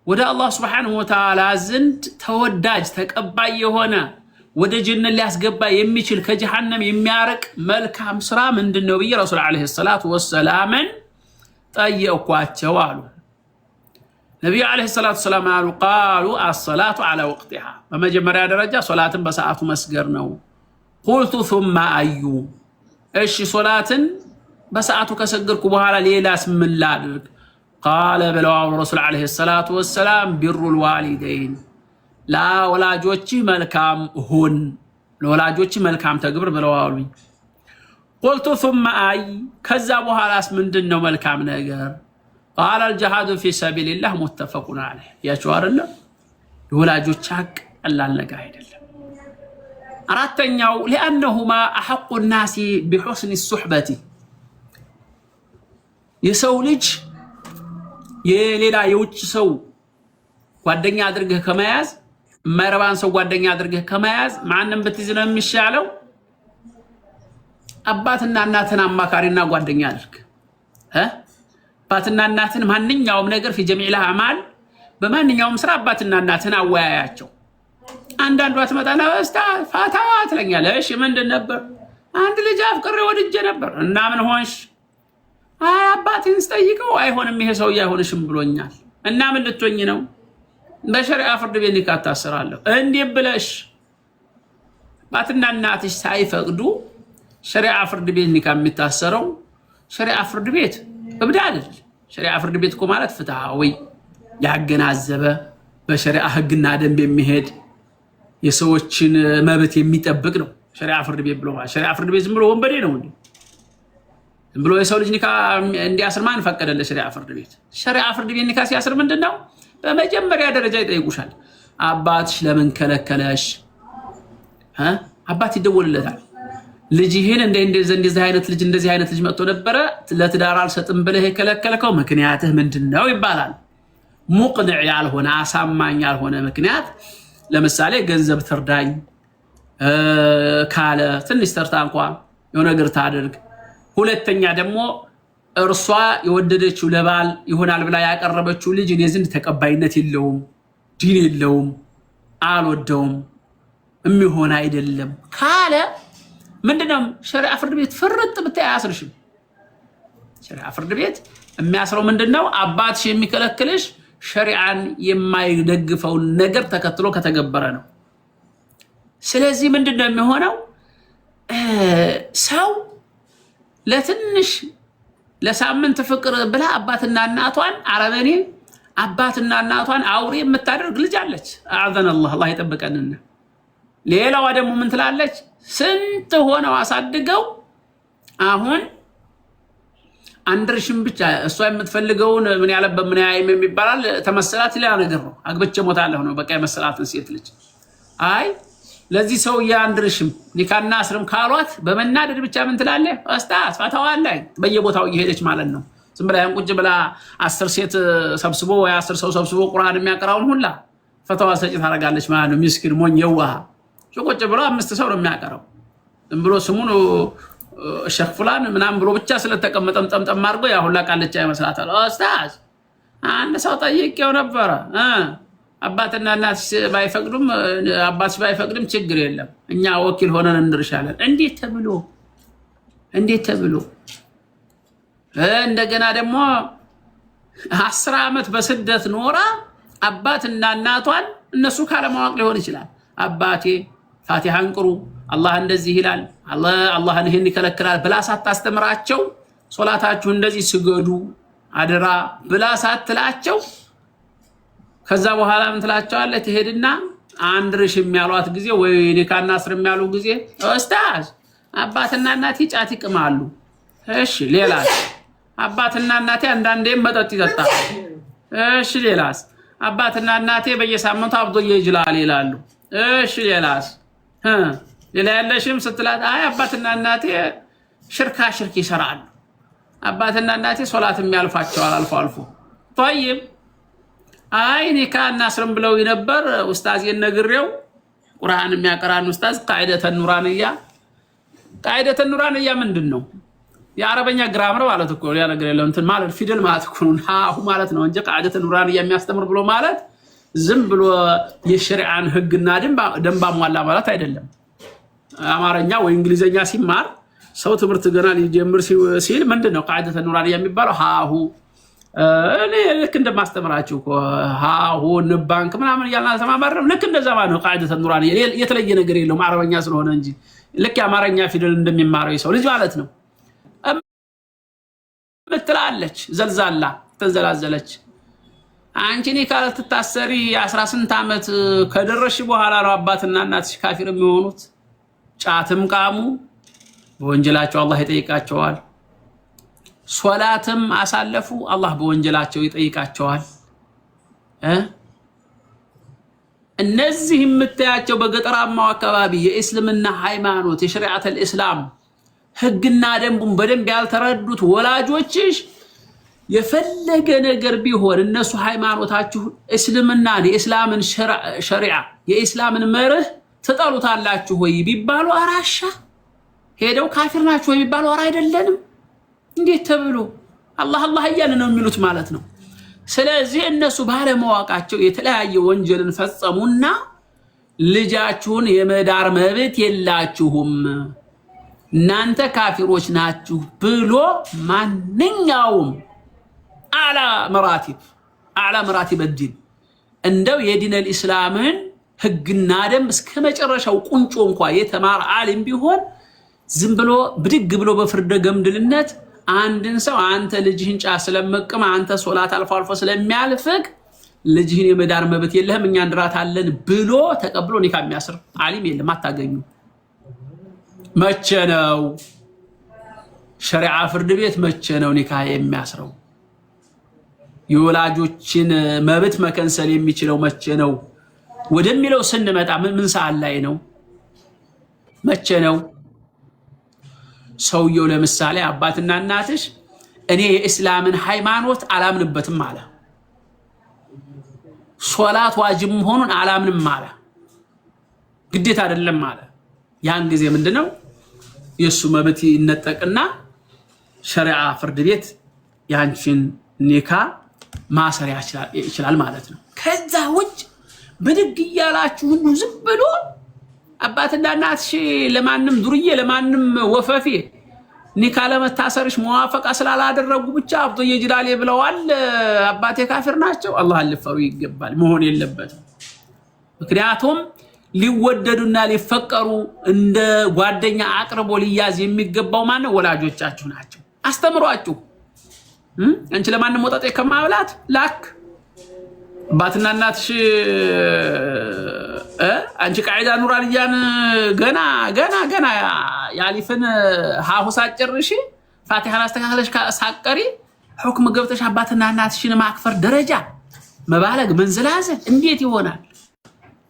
ወደ አላህ Subhanahu Wa Ta'ala ዘንድ ተወዳጅ ተቀባይ የሆነ ወደ ጀነት ሊያስገባ የሚችል ከጀሃነም የሚያርቅ መልካም ስራ ምንድነው ብዬ ረሱል አለይሂ ሰላቱ ወሰላምን ጠየቅኳቸው አሉ። ነብዩ አለይሂ ሰላቱ ወሰላም አሉ ቃሉ الصلاة على وقتها በመጀመሪያ ደረጃ ሶላትን በሰዓቱ መስገድ ነው። قلت ثم أي እሺ ሶላትን በሰዓቱ ከሰገድኩ በኋላ ሌላስ ምን ላድርግ? قال بلوا الرسول عليه الصلاة والسلام بر الوالدين لا ولاጆችህ መልካም ሁን ለወላጆችህ መልካም ተግብር ብለዋሉኝ። قلت ثم أي ከዛ በኋላስ ምንድነው መልካም ነገር? قال الجهاد في سبيل الله متفق عليه ያቸው አይደለ የወላጆች ሐቅ ቀላል ነገር አይደለም። አራተኛው لأنهما أحق الناس بحسن الصحبة የሰው ልጅ የሌላ የውጭ ሰው ጓደኛ አድርገህ ከመያዝ ማይረባን ሰው ጓደኛ አድርገህ ከመያዝ ማንንም ብትይዝ ነው የሚሻለው። አባትና እናትን አማካሪና ጓደኛ አድርግ አባትና እናትን ማንኛውም ነገር في جميع الأعمال በማንኛውም ስራ አባትና እናትን አወያያቸው። አንዳንዷ ትመጣና እስታ ፋታዋ ትለኛለሽ ምንድን ነበር? አንድ ልጅ አፍቅሬ ወድጄ ነበር እና ምን ሆንሽ? አባቴን ስጠይቀው አይሆንም ይሄ ሰው አይሆንሽም ብሎኛል እና ምን ልትሆኚ ነው? በሸሪዓ ፍርድ ቤት ኒካህ ታስራለሁ እንዴ ብለሽ አባትና እናትሽ ሳይፈቅዱ ሸሪዓ ፍርድ ቤት ኒካህ የሚታሰረው ሸሪዓ ፍርድ ቤት እብድ አይደል። ሸሪዓ ፍርድ ቤት እኮ ማለት ፍትሃዊ ያገናዘበ በሸሪዓ ህግና ደንብ የሚሄድ የሰዎችን መብት የሚጠብቅ ነው ሸሪዓ ፍርድ ቤት ብሎ ማለት። ሸሪዓ ፍርድ ቤት ዝም ብሎ ወንበዴ ነው እንዴ? ዝም ብሎ የሰው ልጅ ኒካህ እንዲያስር ማን ፈቀደለት? ሸሪዓ ፍርድ ቤት። ሸሪዓ ፍርድ ቤት ኒካህ ሲያስር ምንድነው? በመጀመሪያ ደረጃ ይጠይቁሻል። አባትሽ ለምን ከለከለሽ? አባት ይደወልለታል። ልጅ ይሄን እንደዚህ አይነት ልጅ መጥቶ ነበረ ለትዳር አልሰጥም ብለህ የከለከልከው ምክንያትህ ምንድነው ይባላል። ሙቅንዕ ያልሆነ አሳማኝ ያልሆነ ምክንያት ለምሳሌ ገንዘብ ትርዳኝ ካለ ትንሽ ተርታ እንኳን የሆነ ነገር ታደርግ። ሁለተኛ ደግሞ እርሷ የወደደችው ለባል ይሆናል ብላ ያቀረበችው ልጅ እኔ ዘንድ ተቀባይነት የለውም፣ ዲን የለውም፣ አልወደውም፣ የሚሆን አይደለም ካለ ምንድነው ሸሪዓ ፍርድ ቤት ፍርጥ ብታይ አያስርሽም። ሸሪዓ ፍርድ ቤት የሚያስረው ምንድነው? አባትሽ የሚከለክልሽ ሸሪዓን የማይደግፈው ነገር ተከትሎ ከተገበረ ነው። ስለዚህ ምንድነው የሚሆነው? ሰው ለትንሽ ለሳምንት ፍቅር ብላ አባትና እናቷን አረመኔ አባትና እናቷን አውሬ የምታደርግ ልጅ አለች። አዘን አላህ ይጠብቀንና ሌላዋ ደግሞ ምን ትላለች? ስንት ሆነው አሳድገው አሁን አንድርሽም ብቻ እሷ የምትፈልገውን ምን ያለበት ምን ያይም የሚባላል ተመሰላት ሌላ ነገር ነው። አግብቼ ሞታለሁ ነው በቃ የመሰላትን ሴት ልጅ አይ ለዚህ ሰው ያንድርሽም ኒካና አስርም ካሏት በመናደድ ብቻ ምን ትላለህ? አስታስ ፈታዋለኝ በየቦታው እየሄደች ማለት ነው። ዝም ብላ ቁጭ ብላ 10 ሴት ሰብስቦ ወይ 10 ሰው ሰብስቦ ቁርአን የሚያቀራውን ሁላ ፈታዋ ሰጪ ታረጋለች ማለት ነው። ምስኪን ሞኝ የዋህ ቁጭ ብሎ 5 ሰው ነው የሚያቀራው። ዝም ብሎ ስሙን ሸክ ፍላን ምናምን ብሎ ብቻ ስለተቀመጠም ጠምጠም አድርጎ ያ ሁላ ቃልቻ ይመስላታል። አስታስ አንድ ሰው ጠይቄው ነበረ አባትና እናት ባይፈቅዱም አባትሽ ባይፈቅድም ችግር የለም እኛ ወኪል ሆነን እንድርሻለን። እንዴት ተብሎ እንደገና ደግሞ 10 ዓመት በስደት ኖራ አባትና እናቷን እነሱ ካለማወቅ ሊሆን ይችላል አባቴ ፋቲሃን ቅሩ አላህ እንደዚህ ይላል አላህን ይሄን ይከለክላል ብላ ሳታስተምራቸው ሶላታችሁ እንደዚህ ስገዱ አደራ ብላ ሳትላቸው ከዛ በኋላ ምን ትላቸዋለች ትሄድና አንድርሽ የሚያሏት ጊዜ ወይ ኒካና አስር የሚያሉ ጊዜ ኡስታዝ አባትና እናቴ ጫት ይቅማሉ እሺ ሌላስ አባትና እናቴ አንዳንዴም መጠጥ ይጠጣሉ እሺ ሌላስ አባትና እናቴ በየሳምንቱ አብዶዬ ይጅላል ይላሉ እሺ ሌላስ ሌላ ያለሽም ስትላት አይ አባትና እናቴ ሽርክ ይሰራሉ አባትና እናቴ ሶላት የሚያልፋቸዋል አልፎ طيب አይ ኒካና አስርም ብለው ነበር ኡስታዝ የነግሬው ቁርአን የሚያቀራን ኡስታዝ ቃዒደተ ኑራንያ ምንድነው የአረበኛ ግራመር ማለት እኮ ያ ነገር የለም እንትን ማለት ፊደል ማለት እኮ ነው ሃሁ ማለት ነው እንጂ ቃዒደተ ኑራንያ የሚያስተምር ብሎ ማለት ዝም ብሎ የሸሪዓን ህግና ደንባ ሟላ ማለት አይደለም አማርኛ ወይ እንግሊዘኛ ሲማር ሰው ትምህርት ገና ሊጀምር ሲል ምንድነው ቃዒደተ ኑራንያ የሚባለው ሃሁ እኔ ልክ እንደማስተምራችሁ እኮ ሃሁ ንባንክ ምናምን ያልና ተማማረም ልክ እንደዛ ማለት ነው ቃዒደተ ኑራንያ የተለየ ነገር የለውም አረበኛ ስለሆነ እንጂ ልክ የአማርኛ ፊደል እንደሚማረው ሰው ልጅ ማለት ነው ምትላለች ዘልዛላ ተንዘላዘለች አንቺ ኒካል ተታሰሪ 18 ዓመት ከደረሽ በኋላ ነው አባትና እናትሽ ካፊር የሚሆኑት ጫትም ቃሙ በወንጀላቸው አላህ ይጠይቃቸዋል ሶላትም አሳለፉ አላህ በወንጀላቸው ይጠይቃቸዋል እነዚህ የምታያቸው በገጠራማው አካባቢ የእስልምና ሃይማኖት የሸሪዓተ الاسلام ህግና ደንቡን በደንብ ያልተረዱት ወላጆችሽ የፈለገ ነገር ቢሆን እነሱ ሃይማኖታችሁ እስልምናን የእስላምን ሸሪዓ የእስላምን መርህ ተጣሉታላችሁ ወይ ቢባሉ አራሻ ሄደው ካፊር ናችሁ ወይ ቢባሉ አራ አይደለንም እንዴት ተብሎ አላህ እያለ ነው የሚሉት ማለት ነው ስለዚህ እነሱ ባለማወቃቸው የተለያየ ወንጀልን ፈጸሙና ልጃችሁን የመዳር መብት የላችሁም እናንተ ካፊሮች ናችሁ ብሎ ማንኛውም አላ መራቲብ الدين እንደው የዲን الاسلامን ህግና ደንብ እስከመጨረሻው ቁንጮ እንኳን የተማረ ዓለም ቢሆን ዝም ብሎ ብድግ ብሎ በፍርደ ገምድልነት አንድን ሰው አንተ ልጅህን ጫ ስለመቀም አንተ ሶላት አልፎ ስለሚያልፍክ ልጅህን የመዳር መብት የለህም እኛ እንድራታለን ብሎ ተቀብሎ ኒካ የሚያስር ዓሊም የለም አታገኙ መቼ ነው ሸሪዓ ፍርድ ቤት መቼ ነው ኒካ የሚያስረው የወላጆችን መብት መከንሰል የሚችለው መቼ ነው ወደሚለው ስንመጣ ምን ሰዓት ላይ ነው መቼ ነው ሰውየው ለምሳሌ አባትና እናትሽ እኔ የእስላምን ሃይማኖት አላምንበትም አለ ሶላት ዋጅብ መሆኑን አላምንም አለ ግዴታ አይደለም አለ ያን ጊዜ ምንድነው የሱ መብት ይነጠቅና ሸሪዓ ፍርድ ቤት ያንቺን ኒካ ማሰር ይችላል ማለት ነው ከዛ ውጭ ብድግ ይያላችሁ ሁሉ ዝም ብሎ አባትና እናትሽ ለማንም ዱርዬ ለማንም ወፈፌ ኒካ ለመታሰርሽ ሙዋፈቃ ስላላደረጉ ብቻ አብዶዬ ይጅላል ብለዋል አባቴ ካፊር ናቸው አላህ አልፈሩ ይገባል መሆን የለበትም ምክንያቱም ሊወደዱና ሊፈቀሩ እንደ ጓደኛ አቅርቦ ሊያዝ የሚገባው ማን ወላጆቻችሁ ናቸው አስተምሯችሁ አንቺ ለማንም ወጣጤ ከማብላት ላክ አባትና እናትሽ አንቺ ቃዒዳ ኑራንያን ገና ያሊፍን ሃሁሳ ጨርሺ ፋቲሃን አስተካክለሽ ሳቀሪ ሁክም ገብተሽ አባትና እናትሽን ማክፈር ደረጃ መባለግ መንዘላዘል እንዴት ይሆናል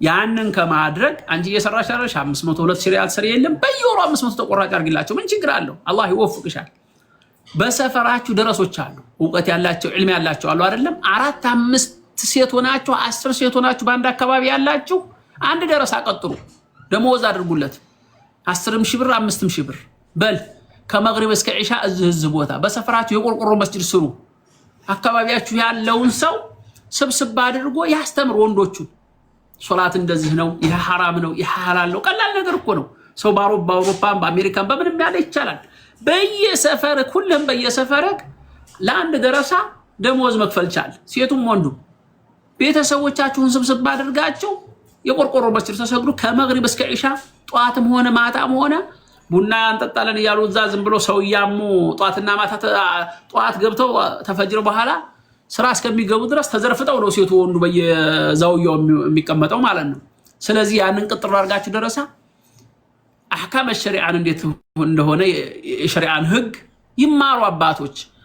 ያንን ከማድረግ አንቺ እየሰራሽ 502 ሪያል ሰሪ የለም በየወሩ 500 ተቆራጭ አርግላችሁ ምን ችግር አለው አላህ ይወፍቅሻል በሰፈራችሁ ደረሶች አሉ ዕውቀት ያላቸው ዕልም ያላቸው አሉ አይደለም 4 5 ሴት ሆናችሁ 10 ሴት ሆናችሁ በአንድ አካባቢ ያላችሁ አንድ ደረሳ ቀጥሩ ደሞዝ አድርጉለት 10 ሺህ ብር 5 ሺህ ብር በል ከመግሪብ እስከ ዒሻ እዚህ ቦታ በሰፈራችሁ የቆርቆሮ መስጂድ ስሩ አካባቢያችሁ ያለውን ሰው ስብስብ አድርጎ ያስተምር ወንዶቹ ሶላት እንደዚህ ነው ይሄ حرام ነው ይሄ ሐላል ነው ቀላል ነገር እኮ ነው ሰው በአውሮፓም በአሜሪካም በምንም ያለ ይቻላል በየሰፈር ሁሉም በየሰፈረክ ለአንድ ደረሳ ደሞዝ መክፈል ቻል። ሴቱም ወንዱ ቤተሰቦቻችሁን ስብስብ አድርጋችሁ የቆርቆሮ መስጂድ ተሰግዱ ከመግሪብ እስከ ኢሻ ጧትም ሆነ ማታም ሆነ ቡና እንጠጣለን እያሉ እዛ ዝም ብሎ ሰውያሙ ጧትና ማታ ጧት ገብተው ተፈጅር በኋላ ስራ እስከሚገቡ ድረስ ተዘርፍጠው ነው ሴቱ ወንዱ በየዛውያው የሚቀመጠው ማለት ነው። ስለዚህ ያንን ቅጥር አድርጋችሁ ደረሳ አህካም ሸሪዓን እንዴት እንደሆነ የሸሪዓን ህግ ይማሩ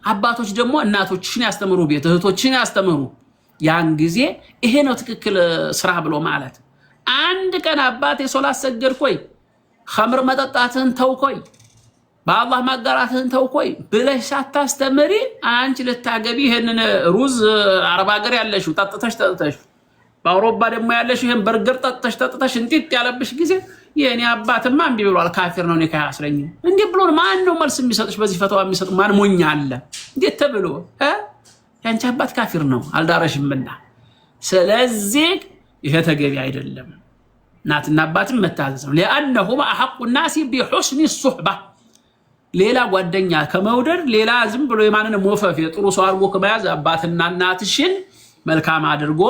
አባቶች ደግሞ እናቶችን ያስተምሩ፣ ቤት እህቶችን ያስተምሩ። ያን ጊዜ ይሄ ነው ትክክል ስራ ብሎ ማለት። አንድ ቀን አባቴ ሶላት ሰገድኩኝ ኸምር መጠጣትህን ተውኮይ በአላህ ማጋራትህን ተውኮይ ብለሽ ሳታስተምሪ አንቺ ልታገቢ ይሄንን ሩዝ አረብ ሀገር ያለሽው ጠጥተሽ በአውሮፓ ደግሞ ያለሽው ይሄን በርገር ጠጥተሽ እንጥጥ ያለብሽ ጊዜ የኔ አባትማ እምቢ ብሏል ካፊር ነው ኒካ ያስረኝ እንዴ ብሎ ማን ነው መልስ የሚሰጥሽ? በዚህ ፈተዋ የሚሰጥ ማን ሞኛ አለ እንዴ ተብሎ ያንቺ አባት ካፊር ነው አልዳረሽምና። ስለዚህ ይሄ ተገቢ አይደለም። እናትና አባትን መታዘዝ ነው። لانهم احق الناس بحسن الصحبه ሌላ ጓደኛ ከመውደድ ሌላ ዝም ብሎ የማንን ሞፈፍ የጥሩ ሰው አርጎ ከመያዝ አባትና እናትሽን መልካም አድርጎ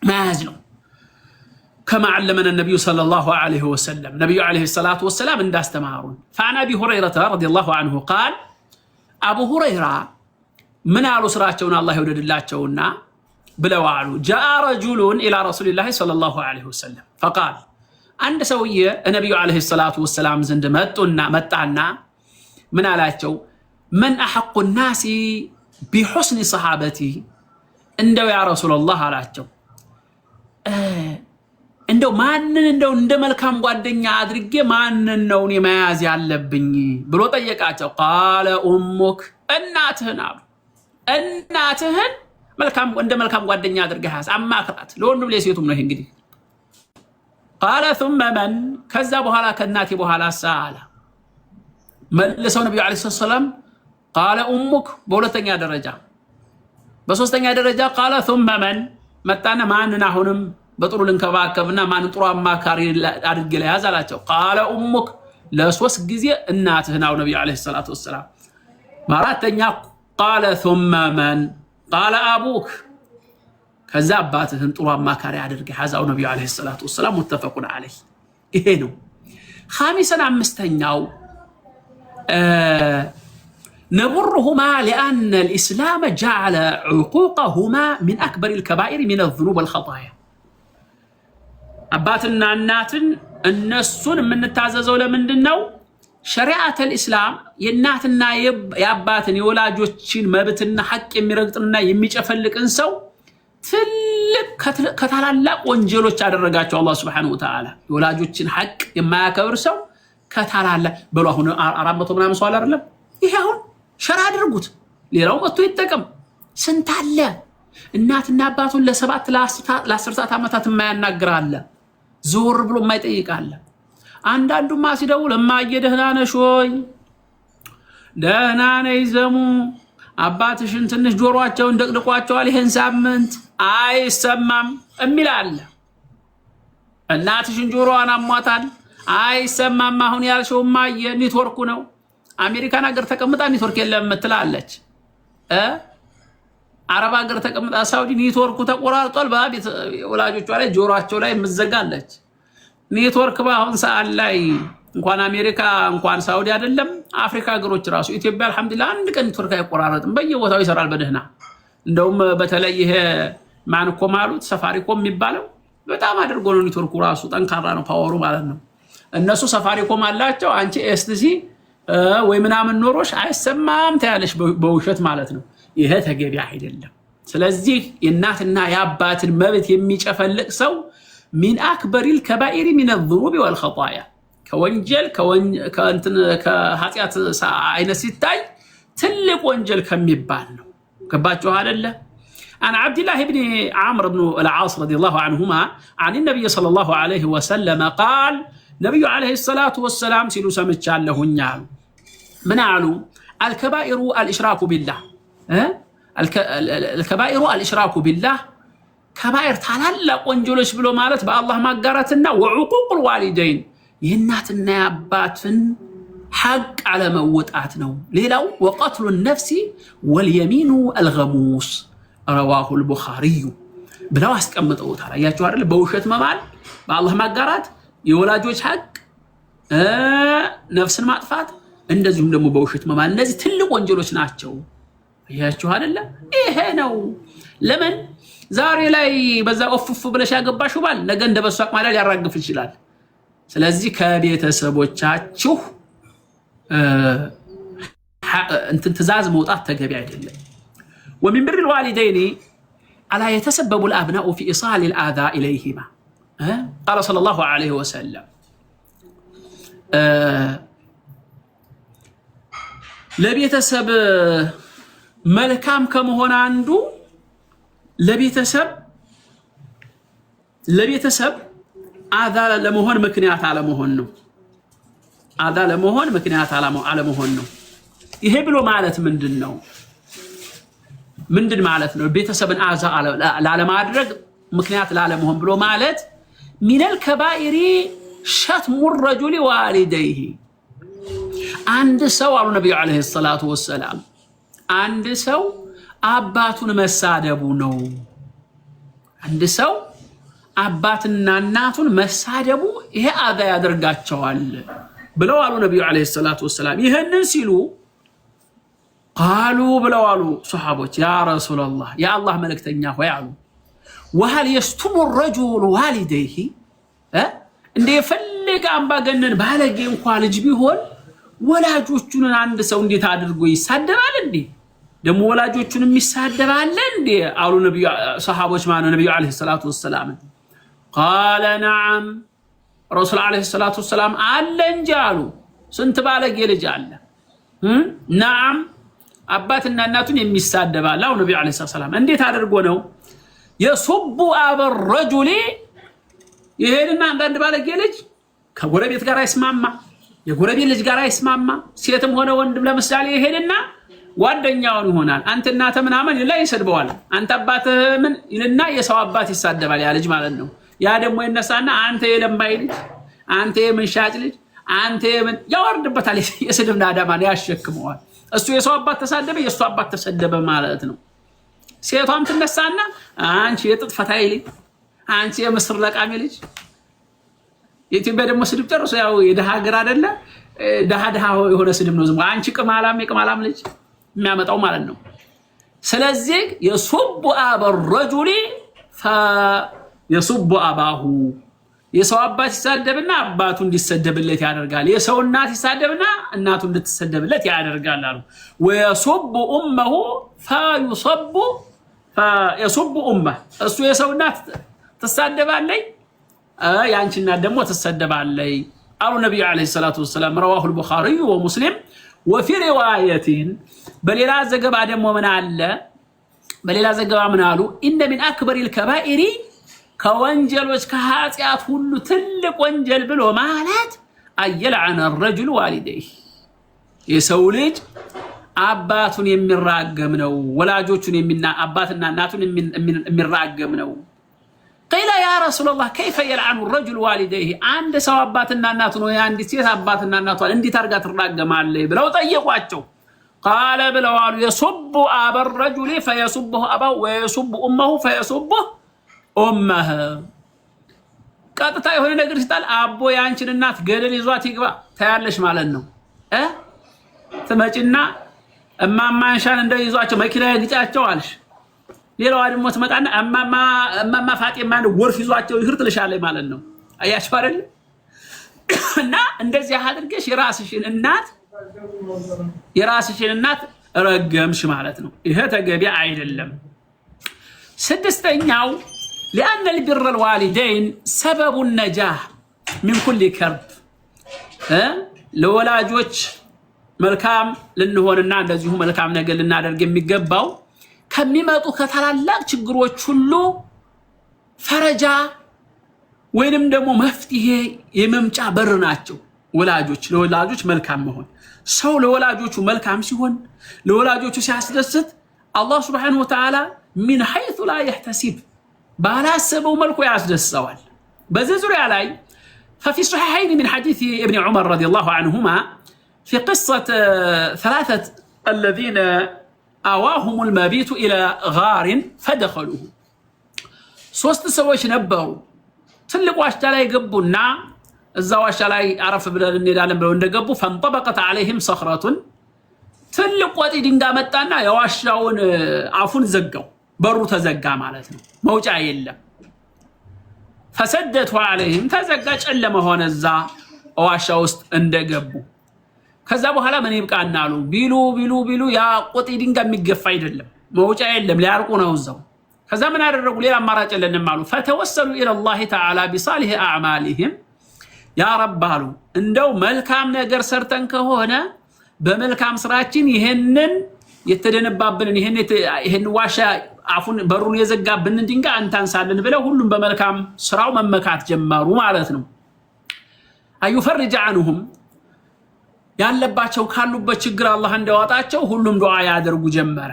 መያዝ ነው። كما علمنا النبي صلى الله عليه وسلم نبي عليه الصلاه والسلام እንዳስተማሩን فعن ابي هريره رضي الله عنه قال ابو هريره من قالوا ስራቸውን አላህ ይወደድላቸውና ብለዋሉ جاء رجل الى رسول الله صلى الله عليه وسلم فقال عند سويه النبي عليه الصلاه والسلام زند መጣና ምን አላቸው من احق الناس بحسن صحابتي እንደው ያ رسول الله አላቸው እንደው ማንን እንደው እንደ መልካም ጓደኛ አድርጌ ማንን ነው እኔ መያዝ ያለብኝ ብሎ ጠየቃቸው قال امك እናትህን አሉ እናትህን መልካም እንደ መልካም ጓደኛ አድርገህ አማክራት ለወንዱም ለሴቱም ነው ይሄ እንግዲህ قال ثم من ከዛ በኋላ ከእናቴ በኋላ ሳላ መልሰው ነብዩ አለይሂ ሰላም قال امك በሁለተኛ ደረጃ በሶስተኛ ደረጃ قال ثم من መጣና ማንን አሁንም በጥሩ ልንከባከብና ማንን ጥሩ አማካሪ አድርጌ ለያዝ አላቸው قال امك ለሶስት ጊዜ እናትህን አው ነብዩ አለይሂ ሰላም በአራተኛ قال ثم من قال ابوك ከዛ አባትህን ጥሩ አማካሪ አድርገህ ያዛው ነብዩ አለይሂ ሰላም متفقون عليه ይሄ ነው። خامسا አምስተኛው نبرهما لأن الإسلام جعل عقوقهما من أكبر الكبائر من الذنوب والخطايا أباتنا الناتن النسون من التعزز لمندنو شريعة الإسلام يناتنا ياباتن يولاجوتشين مابتنا حق يميرقطنا يميچفلق انسو ትልቅ ከታላላቅ ወንጀሎች አደረጋቸው አላህ Subhanahu Wa Ta'ala የወላጆችን ሐቅ የማያከብር ሰው ከታላላቅ በሉ አሁን 400 ምናምን ሰው አይደለም ይሄ አሁን ሸራ አድርጉት ሌላው መጥቶ ይተቀም ስንት አለ እናትና አባቱን ለሰባት ለ10 ዓመታት የማያናግራለ ዞር ብሎ የማይጠይቃለ አንዳንዱማ ሲደውል እማዬ ደህና ነሽ ወይ ደህና ነኝ ዘሙ አባትሽን ትንሽ ጆሮአቸውን ደቅድቋቸዋል ይሄን ሳምንት አይሰማም እሚላል እናትሽን ጆሮዋን አሟታል አይሰማም አሁን ያልሽውማ የኔትወርኩ ነው አሜሪካን ሀገር ተቀምጣ ኔትወርክ የለም ትላለች አረብ ሀገር ተቀምጣ ሳውዲ ኔትወርኩ ተቆራርጧል በቤት ወላጆቿ ላይ ጆሮአቸው ላይ ምዘጋለች ኔትወርክ ባሁን ሰዓት ላይ እንኳን አሜሪካ እንኳን ሳውዲ አይደለም አፍሪካ ሀገሮች ራሱ ኢትዮጵያ አልহামዱሊላህ አንድ ቀን ኔትወርክ አይቆራረጥም በየቦታው ይሰራል በደህና እንደውም በተለይ ይሄ ማንኮ ማሉት ሰፋሪኮም የሚባለው በጣም አድርጎ ነው ኔትወርኩ ራሱ ጠንካራ ነው ፓወሩ ማለት ነው እነሱ ሰፋሪኮም አላቸው አንቺ ኤስቲሲ ወይ ምናምን ኖሮሽ አይሰማም ታያለሽ በውሸት ማለት ነው ይሄ ተገቢ አይደለም ስለዚህ የእናትና የአባትን መብት የሚጨፈልቅ ሰው من اكبر الكبائر من الذنوب والخطايا كوانجل كهاتيات عين ستاي تلق وانجل كميبال ነው ገባችሁ አይደለ عن عبد الله بن عمرو بن العاص رضي الله عنهما عن النبي صلى الله عليه وسلم قال نبي عليه الصلاة والسلام سيلو سمچالهኛ من قالوا الكبائر الاشراك بالله الكبائر الاشراك بالله كبائر ታላላቅ ወንጀሎች ብሎ ማለት በአላህ ማጋራትና وعقوق الوالدين የእናትና የአባትን حق على موطاتنا ليلاو وقتل النفس واليمين الغموس رواه البخاري بلاو اسقمطوታል አያችሁ አይደል በውሸት መማል በአላህ ማጋራት የወላጆች ሐቅ ነፍስን ማጥፋት እንደዚሁም ደግሞ በውሸት መማል እነዚህ ትልቅ ወንጀሎች ናቸው አያችሁ አይደል ይሄ ነው ለምን ዛሬ ላይ በዛ ኦፍፍ ብለሽ ያገባሽው ባል ነገ እንደበሱ አቅማዳ ሊያራግፍ ይችላል ስለዚህ ከቤተሰቦቻችሁ እንትን ትዛዝ መውጣት ተገቢ አይደለም ومن بر الوالدين على يتسبب الابناء في ايصال الاذى اليهما قال صلى الله عليه وسلم ለቤተሰብ መልካም ከመሆን አንዱ ለቤተሰብ አዛ ለመሆን ምክንያት አለመሆን ነው አዛ ለመሆን ምክንያት አለመሆን ነው ይሄ ብሎ ማለት ምንድነው ማለት ነው ቤተሰብን አዛ ላለማድረግ ምክንያት ላለመሆን ብሎ ማለት ሚነል ከባኢሪ ሸትሙ الرجل والديه አንድ ሰው አሉ ነብዩ አለይሂ ሰላቱ ወሰለም አንድ ሰው አባቱን መሳደቡ ነው አንድ ሰው አባትና እናቱን መሳደቡ ይሄ አዛ ያደርጋቸዋል ብለው አሉ ነብዩ አለይሂ ሰላቱ ወሰለም ይሄንን ሲሉ قالوا بلوالو صحابوች يا رسول الله يا الله ملكتኛ ሆይ አሉ وهل يستم الرجل والديه እንደ የፈለገ አምባገነን ባለጌ እንኳን ልጅ ቢሆን ወላጆቹን አንድ ሰው እንዴት አድርጎ ይሳደባል እንዴ ደሞ ወላጆቹን የሚሳደባል እንዴ አሉ ነብዩ صحابوች ማነው ነብዩ አለይሂ ሰላቱ ወሰለም قال نعم رسول عليه الصلاه والسلام አለ እንጂ አሉ ስንት ባለጌ ልጅ አለ نعم አባትና እናቱን የሚሳደባል አው ነብዩ አለይሂ ሰላም እንዴት አድርጎ ነው የሱቡ አበር ረጁሊ ይሄድና አንዳንድ ባለጌ ልጅ ከጎረቤት ጋር አይስማማ የጎረቤት ልጅ ጋር አይስማማ ሴትም ሆነ ወንድም ለምሳሌ ይሄድና ጓደኛውን ይሆናል አንተ እናተ ምናምን ላይ ይሰድበዋል አንተ አባተ ምን ይልና የሰው አባት ይሳደባል ያ ልጅ ማለት ነው ያ ደግሞ ይነሳና አንተ የለምባይ ልጅ አንተ የምንሻጭ ልጅ አንተ ምን ያወርድበታል የስድብ ናዳማን ያሸክመዋል እሱ የሰው አባት ተሳደበ የሱ አባት ተሰደበ ማለት ነው ሴቷም ትነሳና አንቺ የጥጥ ፈታይ ልጅ አንቺ የምስር ለቃሚ ልጅ የኢትዮጵያ ደግሞ ስድብ ጨርሶ ያው የደሃ ሀገር አይደለ ደሃ የሆነ ስድብ ነው ዝም አንቺ የቅማላም ልጅ የሚያመጣው ማለት ነው ስለዚህ የሱቡ አበር ረጁሊ فيسب اباه የሰው አባት ይሳደብና አባቱ እንዲሰደብለት ያደርጋል የሰው እናት ይሳደብና እናቱ እንድትሰደብለት ያደርጋል አሉ ويسب امه فيسب امه እሱ የሰው እናት ተሳደባለይ ያንቺ እናት ደግሞ ተሰደባለይ አሉ ነብዩ አለይሂ ሰላቱ ወሰለም رواه البخاري ومسلم وفي روايه በሌላ ዘገባ ደግሞ ምን አለ በሌላ ዘገባ ምን አሉ ان من اكبر الكبائر ከወንጀሎች ከኃጢያት ሁሉ ትልቅ ወንጀል ብሎ ማለት አየልዓነ الرجل والديه የሰው ልጅ አባቱን የሚራገም ነው ወላጆቹን አባትና እናቱን የሚራገም ነው قيل يا رسول الله كيف يلعن الرجل والديه عند ሰው አባትና እናቱን ወይ አንድ ሴት አባትና እናቷን እንዴት አርጋ ትራገማለች ብለው ጠየቋቸው قال ብለዋል يسب ابا الرجل فيسبه اباه ويسب امه فيسبه امه ቀጥታ የሆነ ነገር ሲጣል አቦ ያንቺን እናት ገደል ይዟት ይግባ ታያለሽ ማለት ነው ተመጪና እማማንሻን እንደው ይዟቸው መኪና ይግጫቸው አልሽ ሌላው አድሞ ተመጣና እማማ ፋጢማን ወርፍ ይዟቸው ይህር ትልሻለች ማለት ነው አያችሁ አይደል እና እንደዚህ አድርገሽ የራስሽን እናት ረገምሽ ማለት ነው ይሄ ተገቢ አይደለም ስድስተኛው لأن البر الوالدين سبب النجاح من كل كرب ለወላጆች መልካም ልንሆንና እንደዚሁ መልካም ነገር ልናደርግ የሚገባው ከሚመጡ ከታላላቅ ችግሮች ሁሉ ፈረጃ ወይንም ደግሞ መፍትሄ የመምጫ በር ናቸው ለወላጆች መልካም መሆን ሰው ለወላጆቹ መልካም ሲሆን ለወላጆቹ ሲያስደስት አላህ Subhanahu Wa Ta'ala من حيث لا يحتسب ባላሰበው መልኩ ያስደስታዋል በዚህ ዙሪያ ላይ ففي صحيحين من حديث ابن عمر رضي الله عنهما في قصة ثلاثة الذين آواهم المبيت إلى غار فدخلوه ሶስት ሰዎች ነበሩ ትልቅ ዋሻ ላይ ገቡና እዛ ዋሻ ላይ አረፍ ብለን እንሄዳለን ብለው እንደገቡ فانطبقت عليهم صخرة ትልቅ ወጢ ድንጋይ መጣና የዋሻውን አፉን ዘጋው በሩ ተዘጋ ማለት ነው መውጫ የለም فسدت عليهم ተዘጋ ጨለመ ሆነ እዛ ዋሻ ውስጥ እንደገቡ ከዛ በኋላ ምን ይብቃና አሉ ቢሉ ያ ወጢ ድንጋይ የሚገፋ አይደለም መውጫ የለም ሊያርቁ ነው እዛው ከዛ ምን አደረጉ ሌላ አማራጭ የለንም አሉ فتوسلوا الى الله تعالى بصالح اعمالهم يا رب አሉ እንደው መልካም ነገር ሰርተን ከሆነ በመልካም ስራችን ይሄንን የተደነባብንን ይሄን ዋሻ አፉን በሩን የዘጋብንን ድንጋይ አንታንሳለን ብለው ሁሉም በመልካም ስራው መመካት ጀመሩ ማለት ነው አዩፈርጅ عنهم ያለባቸው ካሉበት ችግር አላህ እንደዋጣቸው ሁሉም ዱዓ ያደርጉ ጀመረ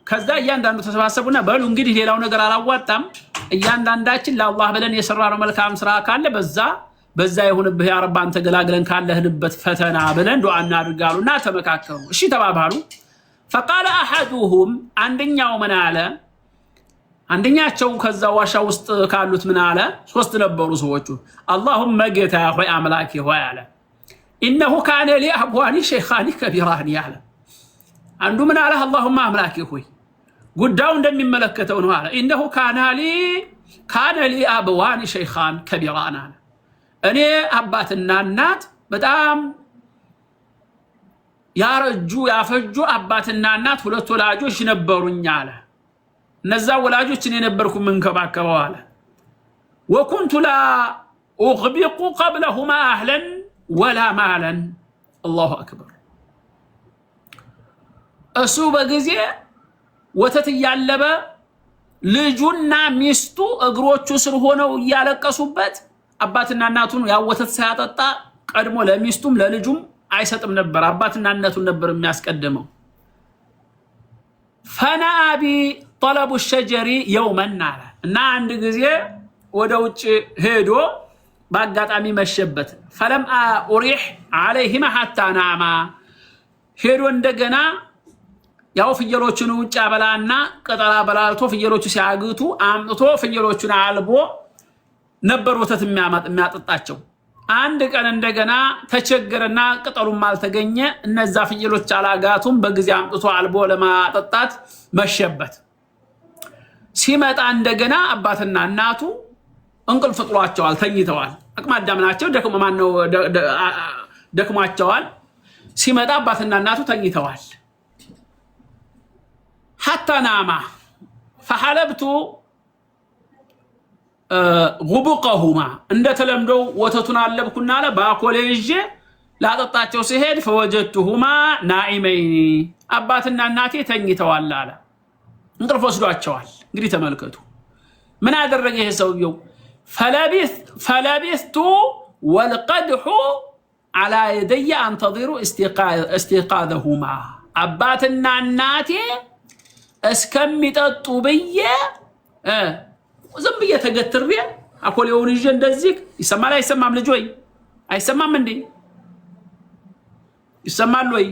ከዛ እያንዳንዱ ተሰባሰቡና በሉ እንግዲህ ሌላው ነገር አላዋጣም እያንዳንዳችን ለአላህ ብለን የሰራነው መልካም ስራ ካለ በዛ ይሁንብህ ያ ረብ አንተ ገላግለን ካለህንበት ፈተና ብለን ዱዓ እናድርጋሉና ተመካከሩ እሺ ተባባሉ فقال احدهم አንደኛው ምን አለ አንደኛቸው ከዛ ዋሻ ውስጥ ካሉት ምን አለ ሶስት ነበሩ ሰዎቹ اللهم ጌታ ሆይ አምላኬ ሆይ አለ انه كان لي ابوان شيخان كبيران يعلم አንዱ ምን አለ اللهم አምላኬ ሆይ ጉዳዩ እንደሚመለከተው ነው አለ انه كان لي ابوان شيخان كبيران አለ እኔ አባትና እናት በጣም ያፈጁ አባትና እናት ሁለት ወላጆች ነበሩኝ አለ እነዛ ወላጆች እኔ ነበርኩ መንከባከበው አለ وكنت لا اغبق قبلهما اهلا ولا مالا الله اكبر እሱ በጊዜ ወተት ያለበ ልጁና ሚስቱ እግሮቹ ስር ሆነው ያለቀሱበት አባትና እናቱን ያወተት ሳያጠጣ ቀድሞ ለሚስቱም ለልጁም አይሰጥም ነበር አባትና እናቱን ነበር የሚያስቀድመው فنابي طلب الشجر يوما نالا እና አንድ ጊዜ ወደ ውጭ ሄዶ ባጋጣሚ መሸበት فلم اريح عليهما حتى ناما ሄዶ እንደገና ያው ፍየሎቹን ውጭ አበላና ቀጠላ በላልቶ ፍየሎቹ ሲያግቱ አምጥቶ ፍየሎቹን አልቦ ነበር ወተት የሚያጠጣቸው አንድ ቀን እንደገና ተቸገረና ቅጠሉም አልተገኘ እነዛ ፍየሎች አላጋቱም በጊዜ አምጥቶ አልቦ ለማጠጣት መሸበት ሲመጣ እንደገና አባትና እናቱ እንቅልፍ ጥሏቸዋል ተኝተዋል አቅማዳም ናቸው ደክሟቸዋል ሲመጣ አባትና እናቱ ተኝተዋል حتى ناما فحلبت غبقهما እንደ ተለምደው ወተቱን አለብኩና አለ ባኮሌጅ ላጠጣቸው ሲሄድ فوجدتهما نائمين አባትና እናቴ ተኝተዋል አለ እንቅልፍ ወስዷቸዋል እንግዲህ ተመልከቱ ምን አደረገ ይሄ ሰውየው فلبثت والقدح على يدي انتظر استيقاظهما አባትና እናቴ እስከሚጠጡ በየ ዝም ብዬ ተገትሬ አኮሌውን ይዤ እንደዚህ ይሰማል አይሰማም ልጅ ወይ አይሰማም እንዴ ይሰማል ወይ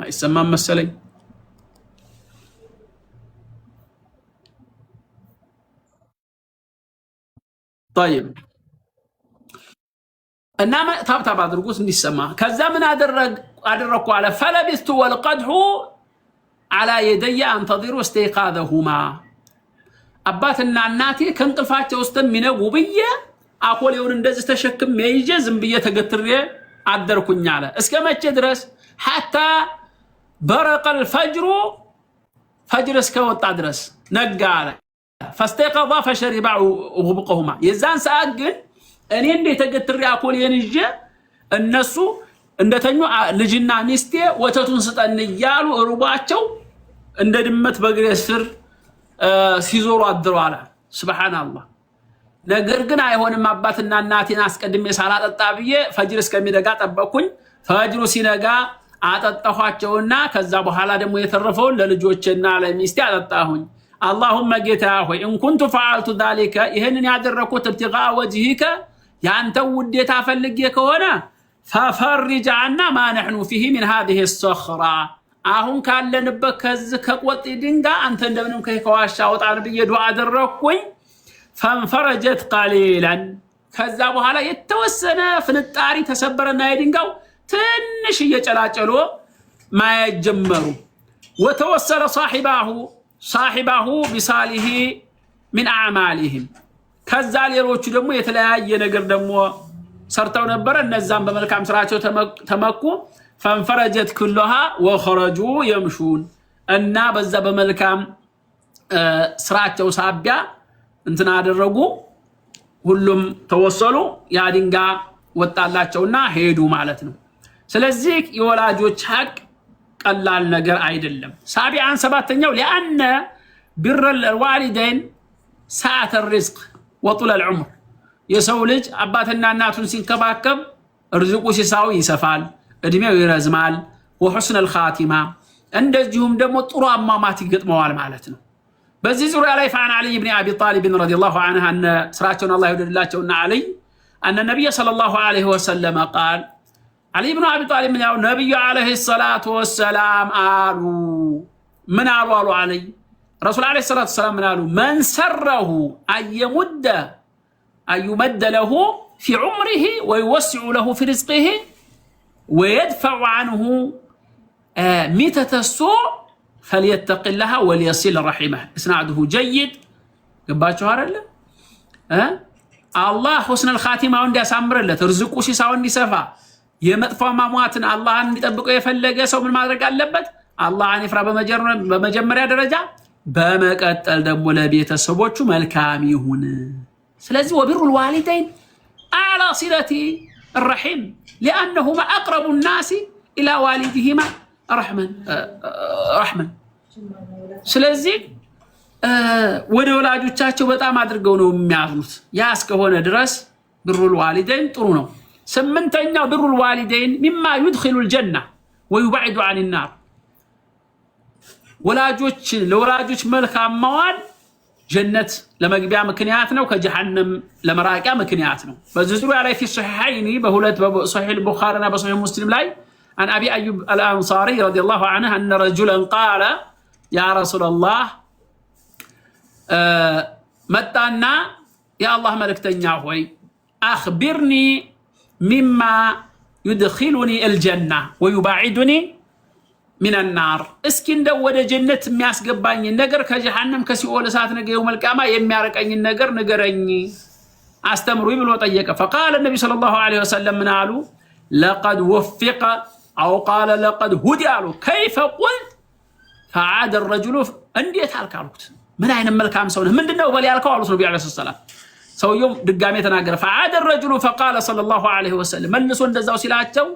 አይሰማም መሰለኝ طيب እና ታብታብ አድርጉት እንዲሰማ ከዛ ምን አደረኩ አለ فلبثت والقدح على يدي انتظر استيقاظهما አባትና እናቴ ከንቅልፋቸው ውስጥ ሚነጉ በየ አኮሌውን እንደዚህ ተሸክም ይዤ ዝም ብዬ ተገትሬ አደርኩኝ አለ እስከመቼ ድረስ حتى برق الفجر فجر እስከወጣ ድረስ ነጋ አለ فاستيقظ فشرب غبقهما የዛን ሰዓት ግን እኔ እንደ ተገትሬ አኮሌን ይዤ እነሱ እንደተኙ ልጅና ሚስቴ ወተቱን ስጠን ይያሉ ሩባቸው እንደ ድመት በግሬ ስር ሲዞሩ አድሯል ሱብሃንአላህ ነገር ግን አይሆንም አባትና እናቴን አስቀድሜ ሳላጠጣ ብዬ ፈጅር እስከሚነጋ ጠበቅኩኝ ፈጅሩ ሲነጋ አጠጣኋቸውና ከዛ በኋላ ደግሞ የተረፈውን ለልጆቼና ለሚስቴ አጠጣሁኝ اللهم ጌታ ሆይ ان كنت فعلت ذلك ይሄንን ያደረኩት ابتغاء وجهك ያንተ ውዴታ ፈልጌ ከሆነ ففرج عنا ما نحن فيه من هذه الصخرة አሁን ካለንበት ከቆጥ ድንጋ አንተ እንደምንም ከዋሻ አውጣን ብዬ ዱዓ አደረኩኝ فانفرجت قليلا ከዛ በኋላ የተወሰነ ፍንጣሪ ተሰበረና የድንጋው ትንሽ እየጨላጨሎ ማየት ጀመሩ وتوسل صاحبه بصالح من اعمالهم ከዛ ሌሎቹ ደግሞ የተለያየ ነገር ደግሞ ሰርተው ነበር እነዛም በመልካም ስራቸው ተመኩ فانفرجت كلها وخرجوا يمشون እና በዛ በመልካም ስራቸው ሳቢያ እንትና አደረጉ ሁሉም ተወሰሉ ያ ድንጋ ወጣላቸውና ሄዱ ማለት ነው ስለዚህ የወላጆች ሐቅ ቀላል ነገር አይደለም ሳቢዓን ሰባተኛው لأن بر الوالدين ساعة الرزق وطول العمر የሰው ልጅ አባትና እናቱን ሲንከባከብ ርዝቁ ሲሳው ይሰፋል እድሜው ይረዝማል وحسن الخاتمة እንደዚሁም ደግሞ ጥሩ አማማት ይገጥመዋል ማለት ነው በዚህ ዙሪያ ላይ فعن علي بن ابي طالب رضي الله عنه ان ስራቸውን አላህ ይወደድላቸውና علي ان النبي صلى الله عليه وسلم قال علي بن ابي طالب من النبي عليه الصلاه والسلام من قالوا علي رسول عليه الصلاه والسلام من قالوا من سره أن يمد له في عمره ويوسع له في رزقه ويدفع عنه ميتة السوء فليتق الله وليصل رحمه اسناده جيد قباتشو هارله الله حسن الخاتمة عند يسامر له ترزقه ሲሳው እንዲሰፋ የመጥፎ ማሟትን አላህ እንዲጠብቀው የፈለገ ሰው ምን ማድረግ አለበት አላህን ይፍራ በመጀመሪያ ደረጃ በመቀጠል ደግሞ ለቤተሰቦቹ መልካም ይሁን ስለዚህ وبر الوالدين اعلى صله الرحم لانهما اقرب الناس الى والدهما رحمن ስለዚህ ወደ ወላጆቻቸው በጣም አድርገው ነው የሚያዝኑት ያ እስከሆነ ድረስ بر الوالدين ጥሩ ነው ስምንተኛው بر الوالدين مما يدخل الجنه ويبعد عن النار ለወላጆች መልካም መዋል ጀነት ለመግቢያ ምክንያት ነው ከጀሃነም ለመራቂያ ምክንያት ነው በዚህ ዙሪያ ላይ في الصحيحين በሁለት በصحيح البخاري እና በصحيح مسلم ላይ عن ابي ايوب الانصاري رضي الله عنه ان رجلا قال يا رسول الله متانا يا الله ملكتኛ ሆይ اخبرني مما يدخلني الجنه ويبعدني من النار اسكي እንደው ወደ ጀነት የሚያስገባኝ ነገር ከጀሃነም ከሲኦል እሳት ነገ يوم القيامه የሚያርቀኝ ነገር ንገረኝ አስተምሩኝ ብሎ ጠየቀ فقال النبي صلى الله عليه وسلم من قالوا لقد وفق او قال لقد هدي قالوا كيف قلت فعاد الرجل እንዴት አልካሉት ምን አይነት መልካም ሰው ነው ምንድነው በል ያልከው አሉት ነብዩ አለይሂ ሰላም ሰውየው ድጋሜ ተናገረ فعاد الرجل فقال صلى الله عليه وسلم መልሶ እንደዛው ሲላቸው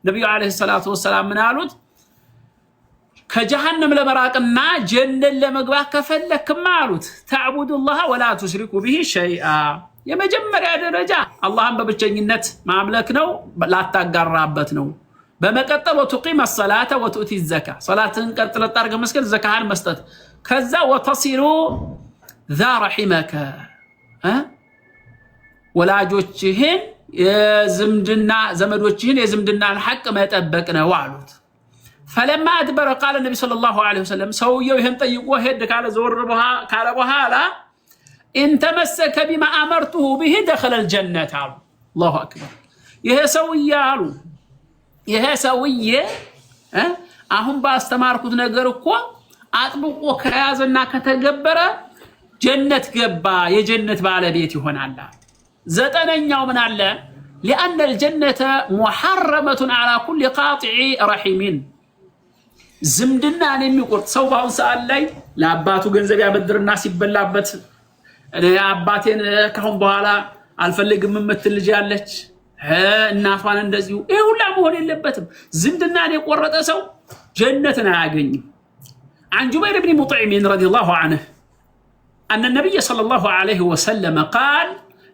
ነብዩ አለይሂ ሰላቱ ወሰለም ምን አሉት ከጀሃነም ለመራቅና ጀነት ለመግባት ከፈለክማ አሉት تعبد الله ولا تشرك به شيئا የመጀመሪያ ደረጃ አላህን በብቸኝነት ማምለክ ነው ላታጋራበት ነው በመቀጠል وتقيم الصلاه وتؤتي الزكاه صلاتን ቀጥለ ታርገ መስገድ ዘካህን መስጠት ከዛ وتصل ذا رحمك ወላጆችህን የዝምድና ዘመዶችህን የዝምድናን ሐቅ መጠበቅ ነው አሉት فلما ادبر قال النبي صلى الله عليه وسلم سويو ይሄን ጠይቆ ሄድ ካለ ዘወር ካለ በኋላ ان تمسك بما امرته به دخل الجنه الله اكبر ይሄ ሰውዬ አሁን ባስተማርኩት ነገር እኮ አጥብቆ ከያዘና ከተገበረ ጀነት ገባ የጀነት ባለቤት ይሆናል ዘጠነኛው ምን አለ لان الجنه محرمه على كل قاطع رحم ዝምድናን የሚቆርጥ ሰው ባሁን ሰዓት ላይ ለአባቱ ገንዘብ ያበድርና ሲበላበት አባቴን ከሁን በኋላ አልፈልግም የምትል ልጅ ያለች እናቷን እንደዚሁ ይሄ ሁሉ መሆን የለበትም ዝምድናን የቆረጠ ሰው ጀነትን አያገኝም عن جبير بن مطعم رضي الله عنه ان النبي صلى الله عليه وسلم قال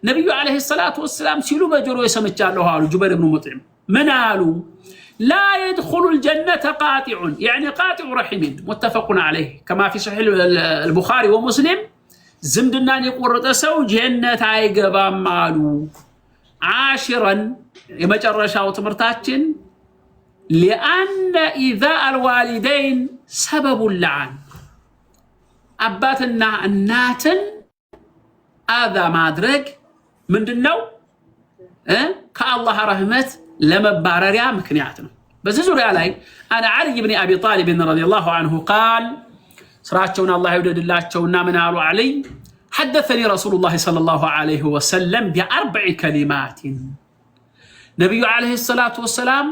نبي عليه الصلاه والسلام سيلو بجرو يسمچالو قالو جبير بن مطعم من قالوا لا يدخل الجنة قاطع يعني قاطع رحم متفق عليه كما في صحيح البخاري ومسلم زمدنا يقرط سو جنة አይገባም አሉ عاشرا የመጨረሻው ትምህርታችን لأن إيذاء الوالدين سبب اللعن أباتنا الناتن هذا ما أدرك من دنو كالله رحمة لما بارريا مكنياتنا بس زوري علي أنا علي بن أبي طالب رضي الله عنه قال صراحة الله يودد الله شونا من آل علي حدثني رسول الله صلى الله عليه وسلم ب4 كلمات نبي عليه الصلاة والسلام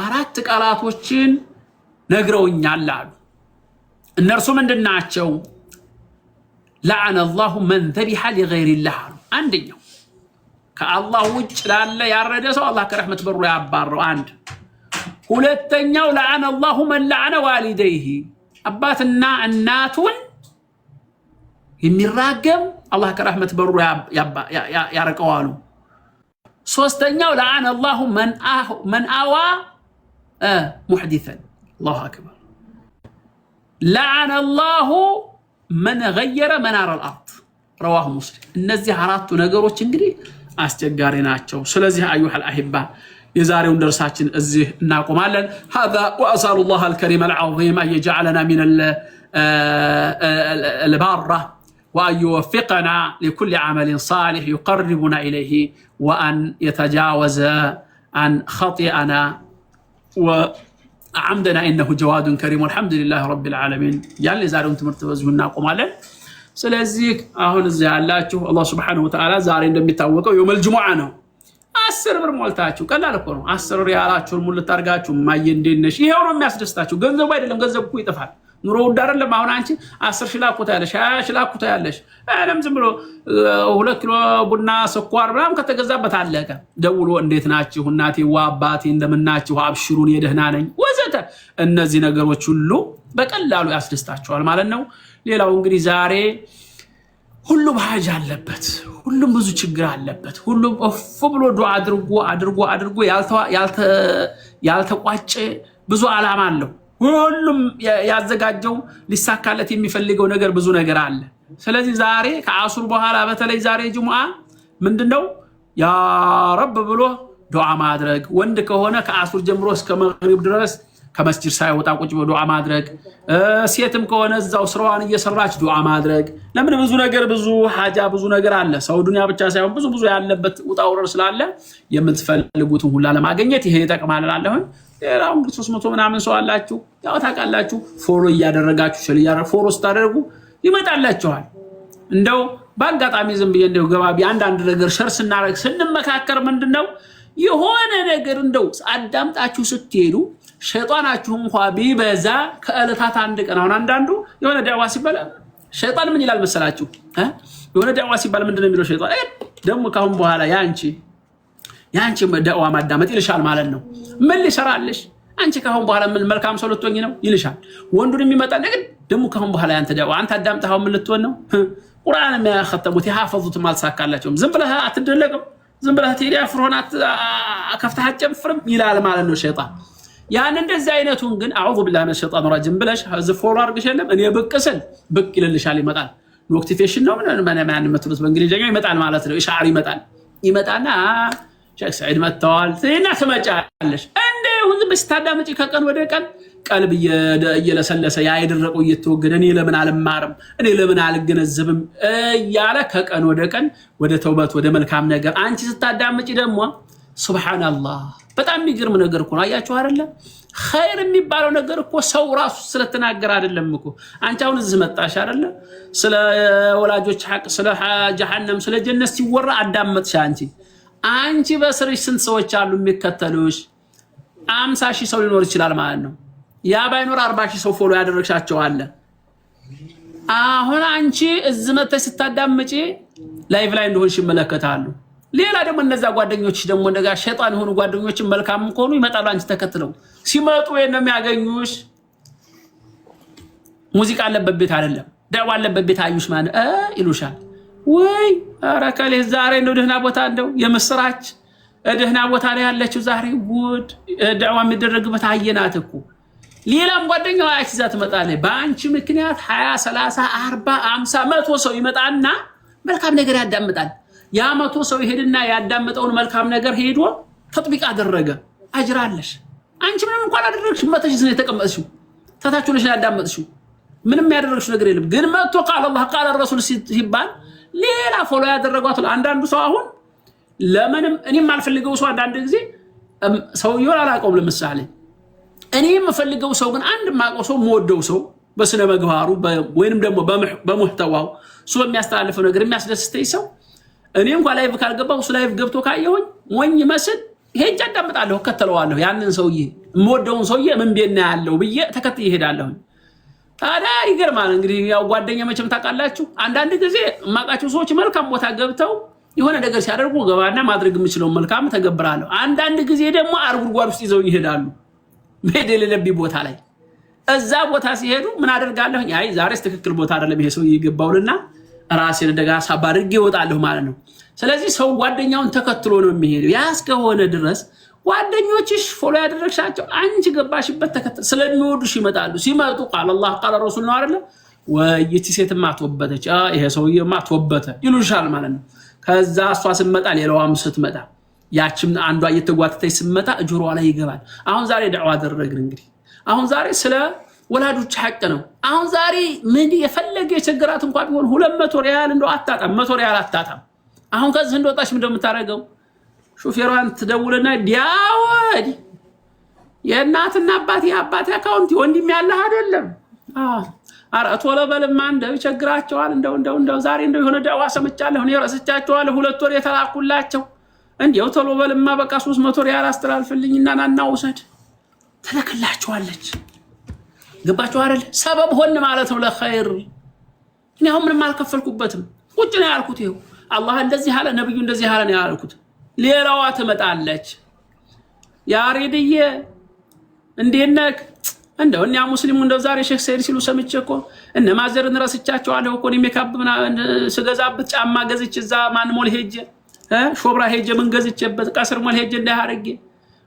أرادت قالاتوچين نغروኛል አሉ እነርሱ ምንድናቸው لعن الله من ذبح لغير الله አንደኛው ከአላህ ውጭ ላለ ያረደ ሰው አላህ ከረህመት በሩ ያባረው አንድ ሁለተኛው لعن الله من لعن والديه አባትና እናቱን የሚራገም አላህ ከረህመት በሩ ያረቀዋሉ ሶስተኛው لعن الله من آوى محدثا الله أكبر لعن الله من غير منار الأرض رواه مسلم النزي عراتو نقروش انجري استجاريناتشو سلازي أيها الأحبة يزارون درساتين الزيه ناقم هذا وأسأل الله الكريم العظيم أن يجعلنا من البارة وأن يوفقنا لكل عمل صالح يقربنا إليه وأن يتجاوز عن خطئنا وعمدنا إنه جواد كريم والحمد لله رب العالمين يعني زارون تمرتبزونا قمالا سلازيك أهون الزيالاتشو الله سبحانه وتعالى زارين دم يتوقعوا يوم الجمعة 10 ብር ሞልታችሁ ቀላል እኮ ነው 10 ሪያላችሁ ሙሉ ታርጋችሁ ማየንደነሽ ይሄው ነው የሚያስደስታችሁ ገንዘቡ አይደለም ገንዘቡ እኮ ይጠፋል ኑሮ ውዳረለም አሁን አንቺ 10 ሺህ ላኩታ ያለሽ 20 ሺህ ላኩታ ያለሽ አለም ዝም ብሎ 2 ኪሎ ቡና ስኳር ብራም ከተገዛበት አለቀ ደውሎ እንዴት ናችሁ እናቴ ወአባቴ እንደምናችሁ አብሽሩን የደህና ነኝ ወዘተ እነዚህ ነገሮች ሁሉ በቀላሉ ያስደስታችኋል ማለት ነው ሌላው እንግዲህ ዛሬ ሁሉም ሀጃ አለበት ሁሉም ብዙ ችግር አለበት ሁሉም ኦፍ ብሎ ዱዓ አድርጎ ያልተቋጨ ብዙ ዓላማ አለው ሁሉም ያዘጋጀው ሊሳካለት የሚፈልገው ነገር ብዙ ነገር አለ ስለዚህ ዛሬ ከአሱር በኋላ በተለይ ዛሬ ጁሙአ ምንድነው ያ ረብ ብሎ ዱዓ ማድረግ ወንድ ከሆነ ከአሱር ጀምሮ እስከ መግሪብ ድረስ ከመስጂድ ሳይወጣ ቁጭ ብሎ ዱዓ ማድረግ ሴትም ከሆነ እዛው ስራዋን እየሰራች ዱዓ ማድረግ ለምን ብዙ ነገር ብዙ ሐጃ ብዙ ነገር አለ ሰው ዱንያ ብቻ ሳይሆን ብዙ ያለበት ውጣውረር ስላለ የምትፈልጉትን ሁሉ ለማግኘት ይሄ ይጠቅማል አለሁ ሌላው 300 ምናምን ሰው አላችሁ ያው ታውቃላችሁ ፎሎ እያደረጋችሁ ሸልያረ ፎሎ ስታደርጉ ይመጣላችኋል እንደው ባጋጣሚ ዝም ብዬ እንደው ገባቢ አንድ ነገር ሸር ስናረግ ስንመካከር ምንድነው የሆነ ነገር እንደው አዳምጣችሁ ስትሄዱ ሸይጣናችሁ እንኳን ቢበዛ ከእለታት አንድ ቀን አሁን አንዳንዱ የሆነ ዳዋ ሲባል ሸይጣን ምን ይላል መሰላችሁ የሆነ ዳዋ ሲባል ምንድነው የሚለው ሸይጣን ደሞ ካሁን በኋላ ያንቺ ዳዋ ማዳመጥ ይልሻል ማለት ነው ምን ሊሰራልሽ አንቺ ካሁን በኋላ ምን መልካም ሰው ልትሆኚ ነው ይልሻል ወንዱን የሚመጣ ነገር ደሞ ካሁን በኋላ ያንተ ዳዋ አንተ አዳምጣው ምን ልትሆን ነው ቁርአን የሚያختሙት ያሐፈዙት ማልሳካላቸውም ዝም ብለህ አትደለቅም ዝም ብለህ ትሄድ አፍሮናት አከፍተህ አጨፍርም ይላል ማለት ነው ሸይጣን ያን እንደዚህ አይነቱን ግን አዑዙ ቢላሂ ሚነሽ ሸይጣን ረጂም ብለሽ ዝፎር አርግሽለም እኔ ብቅስል ብቅ ይልልሻል ይመጣል ኖቲፊኬሽን ነው ማን መጥሩት በእንግሊዘኛ ይመጣል ማለት ነው ኢሻሪ ይመጣና ሼክ ሰዒድ መተዋል እና ተመጫለሽ እንዴ ሁሉ በስታዳምጪ ከቀን ወደ ቀን ቀልብ እየለሰለሰ ያይደረቁ እየተወገደ እኔ ለምን አልማርም እኔ ለምን አልገነዘብም ያለ ከቀን ወደ ቀን ወደ ተውበት ወደ መልካም ነገር አንቺ ስታዳምጪ ደግሞ ሱብሃንአላህ በጣም የሚገርም ነገር እኮ ነው አያችሁ አይደለ ኸይር የሚባለው ነገር እኮ ሰው ራሱ ስለተናገረ አይደለም እኮ አንቺ አሁን እዚህ መጣሽ አይደለ ስለ ወላጆች ሐቅ ስለ ጀሃነም ስለ ጀነት ሲወራ አዳመጥሽ አንቺ በስርሽ ስንት ሰዎች አሉ የሚከተሉሽ 50,000 ሰው ሊኖር ይችላል ማለት ነው ያ ባይኖር 40,000 ሰው ፎሎ ያደረግሻቸው አለ አሁን አንቺ እዚህ መጥተሽ ስታዳምጪ ላይቭ ላይ እንደሆንሽ ይመለከታሉ ሌላ ደግሞ እነዛ ጓደኞች ደግሞ እንደጋ ሸይጣን ሆኑ ጓደኞችን መልካም ከሆኑ ይመጣሉ አንቺ ተከትለው ሲመጡ የነም የሚያገኙሽ ሙዚቃ አለበት ቤት አይደለም ዳዋ አለበት ቤት አዩሽ ማለት ይሉሻል ወይ አራካለ ዛሬ ነው ደህና ቦታ እንደው የምስራች ደህና ቦታ ላይ ያለችው ዛሬ ጉድ ዳዋ የሚደረግበት አየናት እኮ ሌላም ጓደኛው አይዛ ትመጣለች በአንቺ ምክንያት 20 30 40 50 100 ሰው ይመጣና መልካም ነገር ያዳምጣል ያ 100 ሰው ይሄድና ያዳምጠውን መልካም ነገር ሄዶ ተጥቢቅ አደረገ አጅር አለሽ አንቺ ምንም እንኳን አደረግሽ መተሽ ነው የተቀመጥሽው ታታችሁ ነሽ ያዳመጥሽው ምንም ያደረግሽ ነገር የለም ግን መጥቶ ቃል አላህ ቃል ረሱል ሲባል ሌላ ፎሎ ያደረጓት አንዳንዱ ሰው አሁን ለምንም እኔም አልፈልገው ሰው አንዳንድ ጊዜ ሰውየው አላቀውም ለምሳሌ እኔ የምፈልገው ሰው ግን አንድ ማቀው ሰው ሞደው ሰው በስነ መግባሩ ወይንም ደግሞ በሙህተዋው ሰው የሚያስተላልፈው ነገር የሚያስደስተኝ ሰው እኔ እንኳን ላይቭ ካልገባው እሱ ላይቭ ገብቶ ካየሁኝ ሞኝ መስል ሄጄ አዳምጣለሁ ከተለዋለሁ ያንን ሰውዬ ሞደውን ሰውዬ ምን ቤና ያለው ብዬ ተከትዬ ሄዳለሁ ታዲያ ይገርማል እንግዲህ ያው ጓደኛ መቼም ታውቃላችሁ አንዳንድ ጊዜ ማቃቸው ሰዎች መልካም ቦታ ገብተው የሆነ ነገር ሲያደርጉ ገባና ማድረግ የምችለው መልካም ተገብራለሁ አንዳንድ ጊዜ ደግሞ አርጉርጓር ውስጥ ይዘው ይሄዳሉ በደለለብ ቦታ ላይ እዛ ቦታ ሲሄዱ ምን አደርጋለሁ አይ ዛሬስ ትክክል ቦታ አይደለም ይሄ ሰው ይገባውልና ራሴን ደጋ ሳባርግ ይወጣለሁ ማለት ነው ስለዚህ ሰው ጓደኛውን ተከትሎ ነው የሚሄደው ያስከሆነ ድረስ ጓደኞችሽ ፎሎ ያደረግሻቸው አንቺ ገባሽበት ተከትል ስለሚወዱሽ ይመጣሉ ሲመጡ ቃል አላህ ቃል ረሱል ነው አይደል ወይቺ ሴትማ ተወበተች ይሄ ሰውዬማ ተወበተ ይሉሻል ማለት ነው ከዛ እሷ ስትመጣ ሌላዋም ስትመጣ ያቺም አንዷ እየተጓተተች ስትመጣ ጆሮዋ ላይ ይገባል አሁን ዛሬ ዳዕዋ አደረግን እንግዲህ አሁን ዛሬ ስለ ወላጆች ሐቅ ነው አሁን ዛሬ ምን የፈለገ የቸገራት እንኳን ቢሆን 200 ሪያል እንደው አጣጣም 100 ሪያል አጣጣም አሁን ከዚህ እንደወጣሽ ምን እንደምታረገው ሹፌሯን ትደውልና ዲያወድ የእናትና አባቴ አካውንት ወንድም ያለህ አይደለም አረ ቶሎ በልማ እንደው ቸግራቸዋል እንደው ዛሬ እንደው የሆነ ዳዕዋ ሰምቻለሁ ነው ረስቻቸዋለሁ 2 ወር የተላኩላቸው እንደው ቶሎ በልማ በቃ 300 ሪያል አስተላልፍልኝና ናና ውሰድ ተለከላቸዋለች ገባችሁ አይደል ሰበብ ሆነ ማለት ነው ለኸይር እኔ አሁን ምንም አልከፈልኩበትም ቁጭ ነው ያልኩት ይሄው አላህ እንደዚህ አለ ነብዩ እንደዚህ አለ ነው ያልኩት ሌላዋ ትመጣለች ያሬድዬ እንዴነክ እንደው እኛ ሙስሊሙ እንደው ዛሬ ሼክ ሰይድ ሲሉ ሰምቼ እኮ እነ ማዘርን ረስቻቸዋለሁ እኮ ሜካፕ ስገዛበት ጫማ ገዝቼ እዛ ማን ሞል ሄጄ ሾብራ ሄጄ ምን ገዝቼበት ቀስር ሞል ሄጄ እንዳያረግ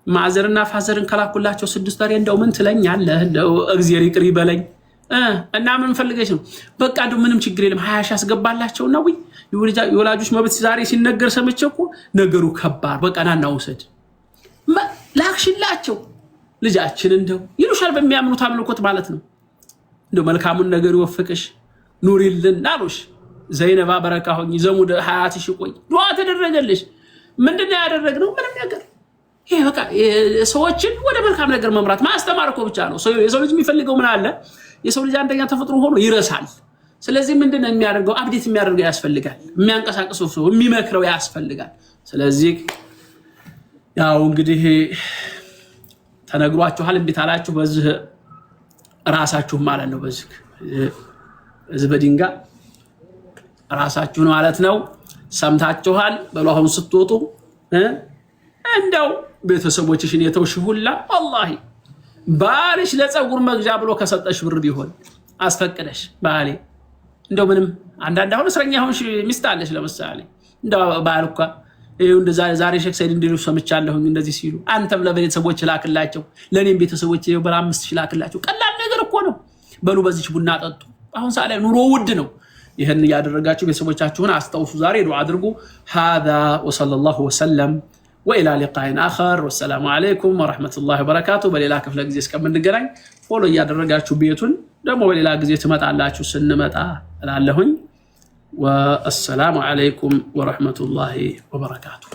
ማዘርና ፋዘርን ከላኩላቸው 6 ወር እንደው ምን ትለኛለህ እንደው እግዚአብሔር ይቅር ይበለኝ እና ምን ፈልገሽ ነው በቃ እንደው ምንም ችግር የለም 20 ሺህ አስገባላቸው ነው የወላጆች መብት ዛሬ ሲነገር ሰምቼ እኮ ነገሩ ከባድ በቃ ናና ውሰድ ላክሽላቸው ልጃችን እንደው ይሉሻል በሚያምኑት አምልኮት ማለት ነው እንደው መልካሙን ነገር ይወፍቅሽ ኑሪልን አሉሽ ዘይነባ በረካ ሆኝ ዘሙድ ሀያትሽ ቆይ ዱዓ ተደረገልሽ ምንድነው ያደረግነው ምንም ነገር ይሄ በቃ ሰዎችን ወደ መልካም ነገር መምራት ማስተማር እኮ ብቻ ነው የሰው ልጅ የሚፈልገው ምን አለ የሰው ልጅ አንደኛ ተፈጥሮ ሆኖ ይረሳል ስለዚህ ምንድነው የሚያደርገው አብዴት የሚያደርገው ያስፈልጋል የሚያንቀሳቅሰው ሰው የሚመክረው ያስፈልጋል ስለዚህ ያው እንግዲህ ተነግሯችኋል እንዴት አላችሁ በዚህ ራሳችሁ ማለት ነው በዚህ በድንጋ ራሳችሁ ማለት ነው ሰምታችኋል በሏሁን ስትወጡ እንደው ቤተሰቦችሽን የተውሽሁላ والله ባልሽ ለፀጉር መግዣ ብሎ ከሰጠሽ ብር ቢሆን አስፈቅደሽ ባሌ እንደው ምንም አንዳንድ አሁን እስረኛ ሆንሽ ሚስታለሽ ለምሳሌ እንደው ባልኳ ይሄው እንደዛ ዛሬ ሼክ ሰይድ እንዲሉ ሰምቻለሁ እንደዚህ ሲሉ አንተም ለቤተሰቦች ላክላቸው ለኔም ቤተሰቦች ይሄው በ5 ሺህ ላክላቸው ቀላል ነገር እኮ ነው በሉ በዚህ ቡና ጠጡ አሁን ሳለ ኑሮ ውድ ነው ይሄን ያደረጋችሁ ቤተሰቦቻችሁን አስተውሱ ዛሬ ዱዓ አድርጉ هذا وصلى الله وسلم والى لقاء اخر والسلام عليكم ورحمه الله وبركاته በሌላ ክፍለ ጊዜ እስከምንገናኝ ፎሎ ያደረጋችሁ ቤቱን ደግሞ በሌላ ጊዜ ትመጣላችሁ ስንመጣ እላለሁኝ والسلام عليكم ورحمه الله وبركاته